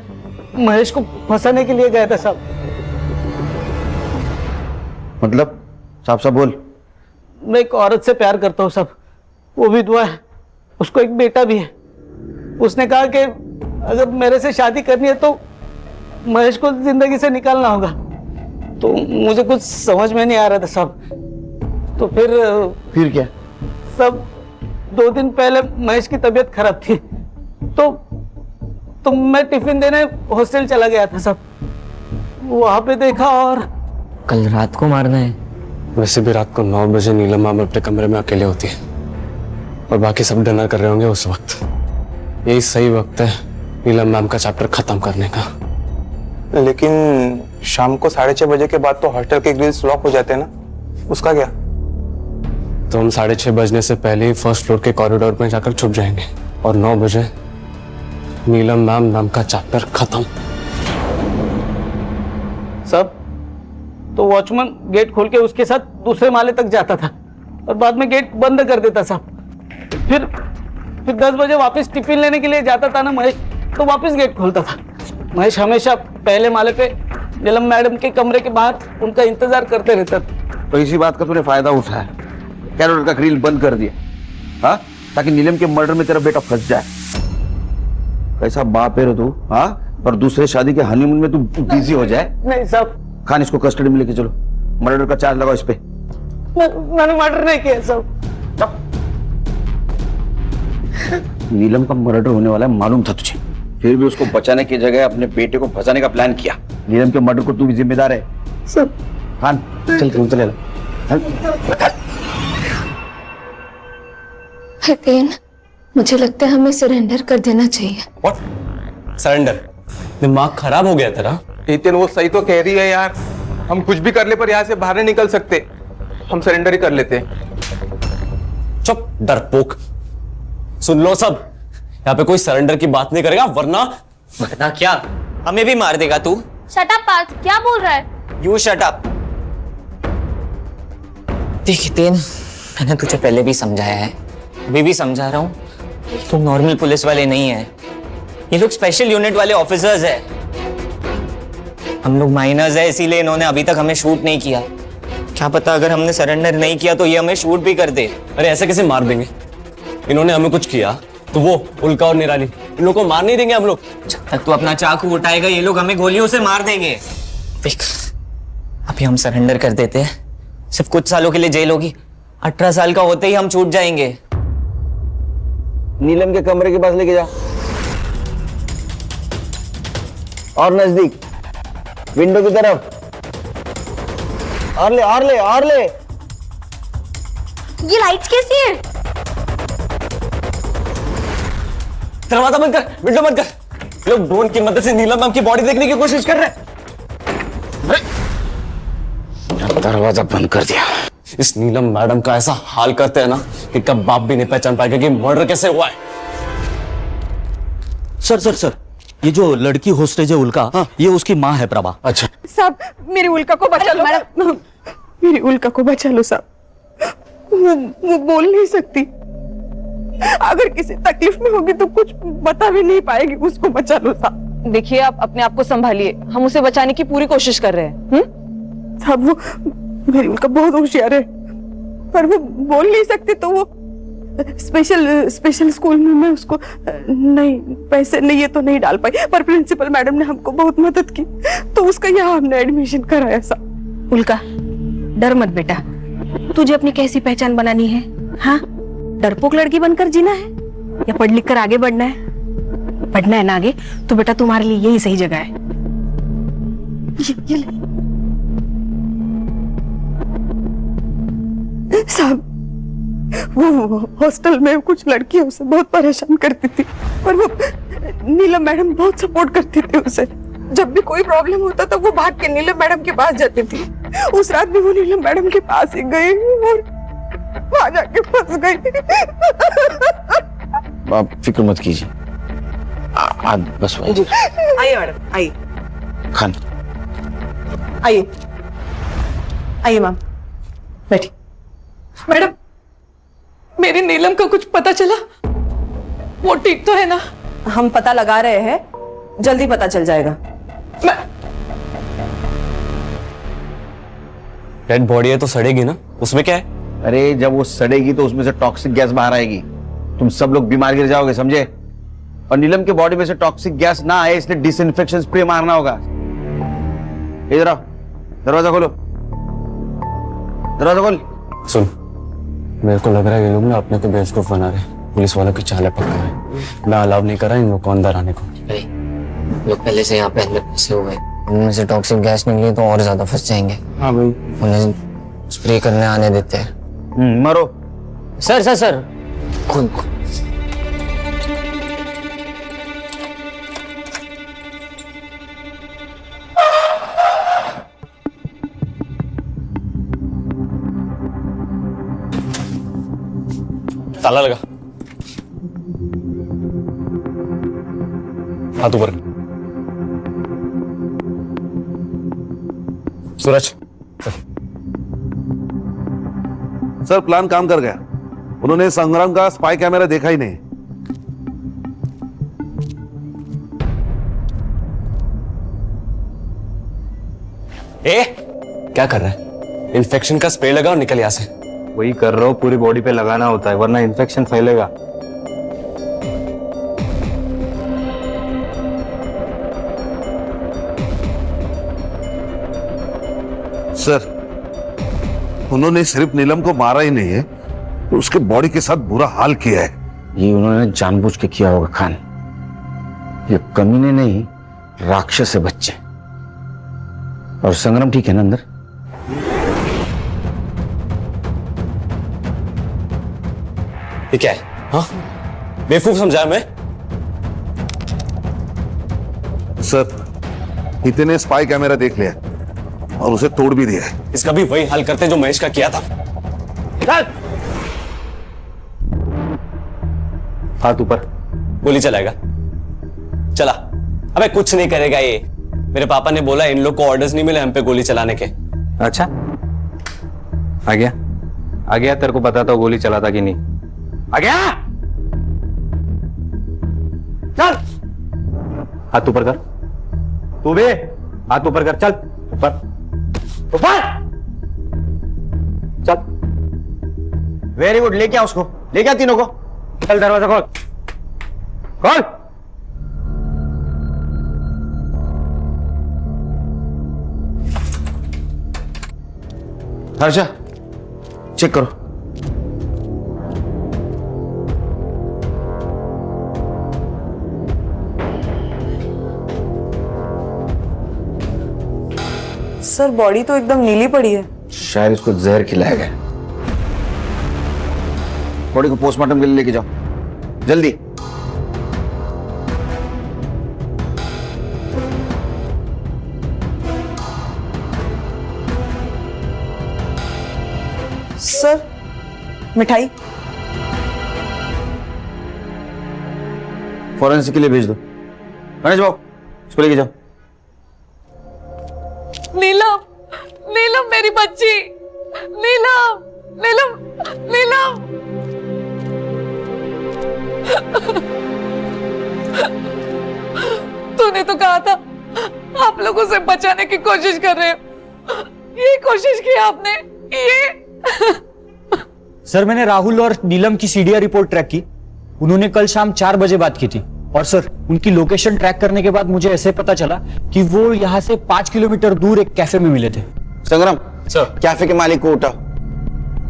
Speaker 6: महेश को फंसाने के लिए गया था साहब।
Speaker 2: मतलब साफ साफ बोल।
Speaker 6: मैं एक औरत से प्यार करता हूँ साहब, वो विधवा है, उसको एक बेटा भी है। उसने कहा कि अगर मेरे से शादी करनी है तो महेश को जिंदगी से निकालना होगा। तो मुझे कुछ समझ में नहीं आ रहा था साहब। तो फिर
Speaker 2: क्या?
Speaker 6: सब 2 दिन पहले महेश की तबीयत खराब थी, तो मैं टिफिन देने हॉस्टल चला गया था साहब। वहां पे देखा और
Speaker 13: कल रात को मारना है। वैसे भी रात को 9 बजे नीलम मैम अपने कमरे में अकेले होती है और बाकी सब डिनर कर रहे होंगे उस वक्त। यही सही वक्त है नीलम मैम का चैप्टर खत्म करने का।
Speaker 5: लेकिन शाम को 6:30 बजे के बाद तो हॉस्टल के ग्रिल्स लॉक हो जाते हैं ना, उसका क्या?
Speaker 13: तो हम 6:30 बजने से पहले ही फर्स्ट फ्लोर के कॉरिडोर में जाकर छुप जाएंगे और 9 बजे नीलम मैम नाम का चैप्टर खत्म।
Speaker 6: सब तो वॉचमैन गेट खोल के उसके साथ दूसरे माले तक जाता था और बाद में गेट बंद कर देता साहब। फिर 10 बजे वापस टिफिन लेने के लिए जाता था ना महेश, तो वापस गेट खोलता था। महेश हमेशा पहले माले पे नीलम मैडम के कमरे के बाहर उनका इंतजार करते रहता था।
Speaker 2: तो इसी बात का तूने फायदा उठाया, कैरोल का ग्रिल बंद कर दिया, हाँ, ताकि नीलम के मर्डर में तेरा बेटा फंस जाए। कैसा बाप है रे तू, हाँ? और दूसरे शादी के हनीमून में तू बिजी हो जाए।
Speaker 6: नहीं साहब।
Speaker 2: खान, इसको कस्टडी में लेके चलो, मर्डर का चार्ज लगाओ इस पे।
Speaker 6: मैंने मर्डर नहीं किया साहब।
Speaker 2: नीलम का मर्डर होने वाला है मालूम था तुझे, फिर भी उसको बचाने की जगह अपने बेटे को फंसाने का प्लान किया। नीलम के मर्डर को तू भी जिम्मेदार है
Speaker 6: सर।
Speaker 2: खान चल तू चले।
Speaker 1: हितेन, मुझे लगता है हमें सरेंडर कर देना चाहिए।
Speaker 13: व्हाट? सरेंडर? दिमाग खराब हो गया तेरा?
Speaker 5: हितेन वो सही तो कह रही है यार, हम कुछ भी कर ले पर यहाँ से बाहर नहीं निकल सकते। हम सरेंडर ही कर लेते हैं।
Speaker 13: चुप डरपोक। सुन लो सब, यहाँ पे कोई सरेंडर की बात नहीं करेगा वरना
Speaker 24: क्या हमें भी मार देगा तू?
Speaker 21: शट अप पार्थ, क्या बोल रहा है?
Speaker 24: You shut up. देख हितेन, मैंने तुझे पहले भी समझाया है, अभी भी समझा रहा हूँ, तुम नॉर्मल पुलिस वाले नहीं है, ये लोग स्पेशल यूनिट वाले ऑफिसर्स है। हम लोग माइनर्स है, इसीलिए इन्होंने अभी तक हमें शूट नहीं किया। क्या पता अगर हमने सरेंडर नहीं किया तो ये हमें शूट भी कर दे।
Speaker 13: अरे ऐसे कैसे मार देंगे? इन्होंने हमें कुछ किया तो वो उल्का और निराली इन लोगों को मार नहीं देंगे हम लोग।
Speaker 24: जब तक तू अपना चाकू उठाएगा ये लोग हमें गोलियों से मार देंगे। देख, अभी हम सरेंडर कर देते हैं, सिर्फ कुछ सालों के लिए जेल होगी, 18 साल का होते ही हम छूट जाएंगे।
Speaker 2: नीलम के कमरे के पास लेके जा और नजदीक विंडो की तरफ, और ले।
Speaker 21: ये लाइट्स कैसी है?
Speaker 13: दरवाजा बंद कर, विंडो बंद कर। लोग ड्रोन की मदद से नीलम मैम की बॉडी देखने की कोशिश कर रहे हैं।
Speaker 2: दरवाजा बंद कर दिया।
Speaker 13: इस नीलम मैडम का ऐसा हाल करते हैं ना कि कब बाप भी नहीं पहचान पाएगा कि मर्डर कैसे हुआ है।
Speaker 10: सर, ये जो लड़की होस्टेज है उल्का, ये उसकी माँ है प्रभा।
Speaker 13: अच्छा
Speaker 18: साहब, मेरी उल्का को बचा लो। मेरी उल्का को बचा लो साहब, वो बोल नहीं सकती, अगर किसी तकलीफ में होगी तो कुछ बता भी नहीं पाएगी, उसको बचा लो साहब।
Speaker 22: देखिए, आप अपने आप को संभालिए, हम उसे बचाने की पूरी कोशिश कर रहे हैं।
Speaker 18: साहब, वो मेरी उल्का बहुत होशियार है, पर वो बोल नहीं सकती तो वो स्पेशल स्कूल में मैं उसको नहीं पैसे नहीं ये तो नहीं डाल पाई, पर प्रिंसिपल मैडम ने हमको बहुत मदद की तो उसका यहाँ हमने एडमिशन कराया सा।
Speaker 22: उल्का डर मत बेटा, तुझे अपनी कैसी पहचान बनानी है? हाँ, डरपोक लड़की बनकर जीना है या पढ़ लिख कर आगे बढ़ना है? बढ़ना है ना आगे तो बेटा तुम्हारे लिए यही सही जगह है। ये साहब, वो हॉस्टल में कुछ लड़कियां उसे बहुत परेशान करती थी, पर वो नीलम मैडम बहुत सपोर्ट करती थी उसे। जब भी कोई प्रॉब्लम होता था वो भाग के नीलम मैडम के पास जाती थी। उस रात भी वो नीलम मैडम के पास ही गई और वहां जाके फंस गई।
Speaker 2: आप फिक्र मत कीजिए, बस
Speaker 22: आइए मैडम, आइए
Speaker 2: खान,
Speaker 22: आइए आइए मैम, बैठी।
Speaker 18: मैडम, मेरी नीलम का कुछ पता चला? वो ठीक तो है ना?
Speaker 22: हम पता लगा रहे हैं, जल्दी पता चल जाएगा।
Speaker 13: डेड बॉडी है तो सड़ेगी ना, उसमें क्या है?
Speaker 2: अरे जब वो सड़ेगी तो उसमें से टॉक्सिक गैस बाहर आएगी, तुम सब लोग बीमार गिर जाओगे, समझे? और नीलम के बॉडी में से टॉक्सिक गैस ना आए इसलिए डिसइंफेक्शन स्प्रे मारना होगा। इधर आओ, दरवाजा खोलो, दरवाजा खोल।
Speaker 13: सुन, मेरे को लग रहा है ये लोग ना अपने को बेवकूफ बना रहे, पुलिस वालों की चालें पकड़ रहे। मैं अलाउ नहीं कर रहा इन लोग को अंदर आने को।
Speaker 24: लोग पहले से यहाँ पे अंदर फंसे हुए हैं, उनमें से टॉक्सिक गैस निकली तो और ज्यादा फंस जाएंगे।
Speaker 13: हाँ भाई,
Speaker 24: उन्हें स्प्रे करने आने देते हैं।
Speaker 2: मरो।
Speaker 24: सर सर सर, खुद
Speaker 13: ताला लगा, हाथ ऊपर। सूरज,
Speaker 20: सर प्लान काम कर गया, उन्होंने संग्राम का स्पाई कैमरा देखा ही नहीं।
Speaker 13: क्या कर रहा है? इन्फेक्शन का स्प्रे लगा और निकल यहां से।
Speaker 4: वही कर रहा हूँ, पूरी बॉडी पे लगाना होता है वरना इन्फेक्शन फैलेगा।
Speaker 20: सर, उन्होंने सिर्फ नीलम को मारा ही नहीं है, उसके बॉडी के साथ बुरा हाल किया है।
Speaker 2: ये उन्होंने जानबूझ के किया होगा खान, ये कमीने नहीं राक्षस है बच्चे। और संग्राम ठीक है ना अंदर?
Speaker 13: ये क्या है? हाँ, बेवकूफ समझा मैं?
Speaker 20: सर, हितेन ने स्पाई कैमरा देख लिया और उसे तोड़ भी दिया है।
Speaker 13: इसका भी वही हाल करते जो महेश का किया था।
Speaker 4: हाथ ऊपर।
Speaker 13: गोली चलाएगा? चला। अबे कुछ नहीं करेगा ये, मेरे पापा ने बोला इन लोग को ऑर्डर्स नहीं मिले हम पे गोली चलाने के।
Speaker 4: अच्छा, आ गया आ गया, तेरे को पता था गोली चलाता कि नहीं? आ गया, चल हाथ ऊपर कर, तू भी हाथ ऊपर कर, चल ऊपर ऊपर चल।
Speaker 2: वेरी गुड, लेके आ उसको, लेके आ तीनों को।
Speaker 4: चल दरवाजा खोल, खोल।
Speaker 2: हर्षा, चेक करो।
Speaker 22: सर, बॉडी तो एकदम नीली पड़ी है।
Speaker 2: शायद इसको जहर खिलाया गया। बॉडी को पोस्टमार्टम के लिए लेके जाओ, जल्दी।
Speaker 22: सर, मिठाई
Speaker 2: फॉरेंसिक के लिए भेज दो। गणेश बाबू, इसको लेके जाओ।
Speaker 18: नीलम, नीलम मेरी बच्ची, नीलम, नीलम, नीलम। तूने तो कहा था आप लोगों से बचाने की कोशिश कर रहे हो, ये कोशिश की आपने, ये
Speaker 14: सर मैंने राहुल और नीलम की सीडीआर रिपोर्ट ट्रैक की। उन्होंने कल शाम 4 बजे बात की थी और सर उनकी लोकेशन ट्रैक करने के बाद मुझे ऐसे पता चला कि वो यहाँ से 5 किलोमीटर दूर एक कैफे में मिले थे।
Speaker 2: संग्राम सर, कैफे के मालिक को उठाओ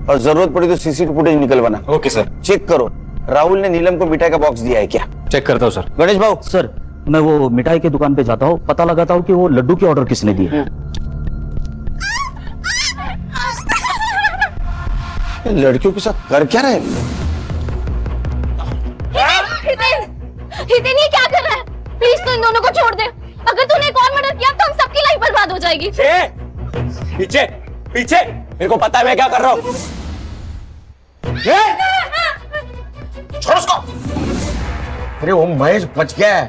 Speaker 2: और जरूरत पड़ी तो सीसीटीवी फुटेज निकलवाना।
Speaker 4: Okay sir.
Speaker 2: चेक करो राहुल ने नीलम को मिठाई का बॉक्स दिया है क्या?
Speaker 4: चेक करता हूँ सर।
Speaker 2: गणेश भाऊ
Speaker 10: सर मैं वो मिठाई की दुकान पे जाता हूँ, पता लगाता हूँ कि वो लड्डू की ऑर्डर किसने दी है।
Speaker 2: लड़कियों के साथ कर क्या रहे?
Speaker 21: हितेन ये क्या कर रहा है? प्लीज तू इन दोनों को छोड़ दे। अगर तूने एक और मर्डर किया तो हम सबकी लाइफ बर्बाद हो जाएगी।
Speaker 17: पीछे पीछे, मेरे को पता है मैं क्या कर रहा हूँ।
Speaker 2: छोड़ उसको। अरे वो महेश बच गया है,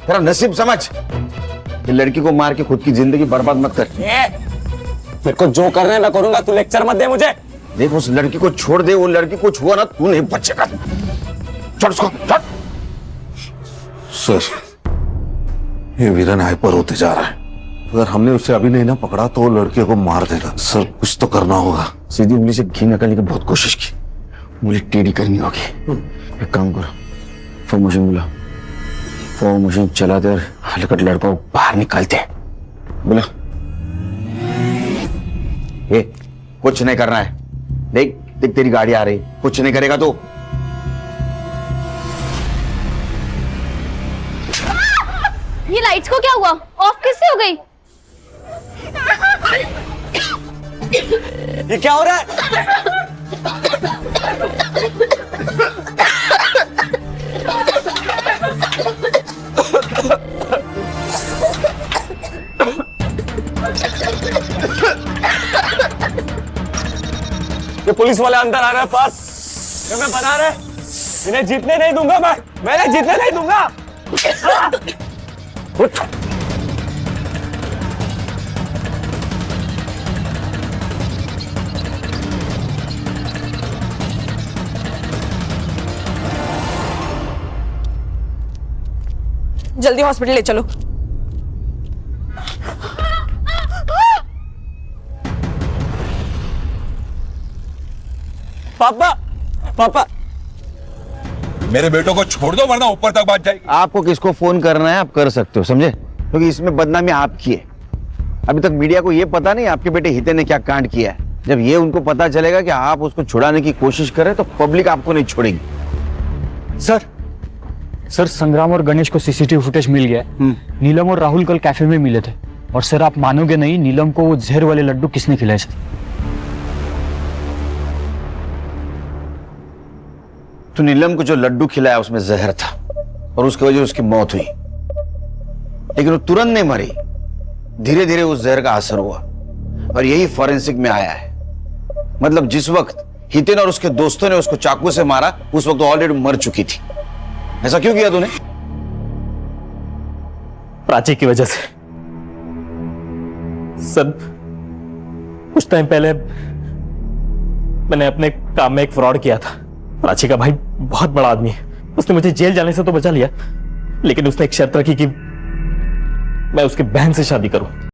Speaker 2: तेरा नसीब समझ। ये लड़की को मार के खुद की जिंदगी बर्बाद मत कर।
Speaker 17: मेरे को जो करना है मैं करूंगा, तू लेक्चर मत दे मुझे।
Speaker 2: देख उस लड़की को छोड़ दे, वो लड़की कुछ हुआ ना तू नहीं बचेगा। छोड़ उसको, छोड़।
Speaker 20: सर ये वीरन हाइपर होते जा रहा है। अगर हमने उसे अभी नहीं ना पकड़ा तो वो लड़के को मार देगा। सर कुछ तो करना होगा।
Speaker 2: सीधी उंगली से घी निकालने की बहुत कोशिश की, उंगली टेढ़ी करनी होगी। एक काम करो, फॉर्म मशीन बुला, फॉर्म मशीन चलाते और हलकट लड़का को बाहर निकालते हैं। बोला ये कुछ नहीं करना है। देख देख तेरी गाड़ी आ रही, कुछ नहीं करेगा तो।
Speaker 21: ये लाइट्स को क्या हुआ? ऑफ कैसे हो गई?
Speaker 17: ये क्या हो रहा है? ये पुलिस वाले अंदर आ रहे हैं पास। ये मैं बना रहे, इन्हें जीतने नहीं दूंगा। मैं जीतने नहीं दूंगा। उठ।
Speaker 22: जल्दी हॉस्पिटल ले चलो।
Speaker 17: पापा पापा
Speaker 8: मेरे बेटों को छोड़ दो वरना ऊपर तक बात जाएगी।
Speaker 2: आपको किसको फोन करना है आप कर सकते हो, समझे? क्योंकि इसमें बदनामी आपकी है। अभी तक मीडिया को यह पता नहीं आपके बेटे हितेन ने क्या कांड किया है। जब ये उनको पता चलेगा कि आप उसको छुड़ाने की कोशिश कर रहे तो पब्लिक आपको नहीं छोड़ेगी।
Speaker 14: सर संग्राम और गणेश को सीसीटीवी फुटेज मिल गया है। नीलम और राहुल कल कैफे में मिले थे और सर आप मानोगे नहीं, नीलम को वो जहर वाले लड्डू किसने खिलाए सर?
Speaker 2: तो नीलम को जो लड्डू खिलाया उसमें जहर था और उसकी वजह से उसकी मौत हुई, लेकिन वो तुरंत नहीं मरी। धीरे धीरे उस जहर का असर हुआ और यही फॉरेंसिक में आया है। मतलब जिस वक्त हितेन और उसके दोस्तों ने उसको चाकू से मारा उस वक्त वो ऑलरेडी मर चुकी थी। ऐसा क्यों किया तूने?
Speaker 9: प्राची की वजह से। सर कुछ टाइम पहले मैंने अपने काम में एक फ्रॉड किया था। प्राची का भाई बहुत बड़ा आदमी है, उसने मुझे जेल जाने से तो बचा लिया, लेकिन उसने एक शर्त रखी कि मैं उसकी बहन से शादी करूं।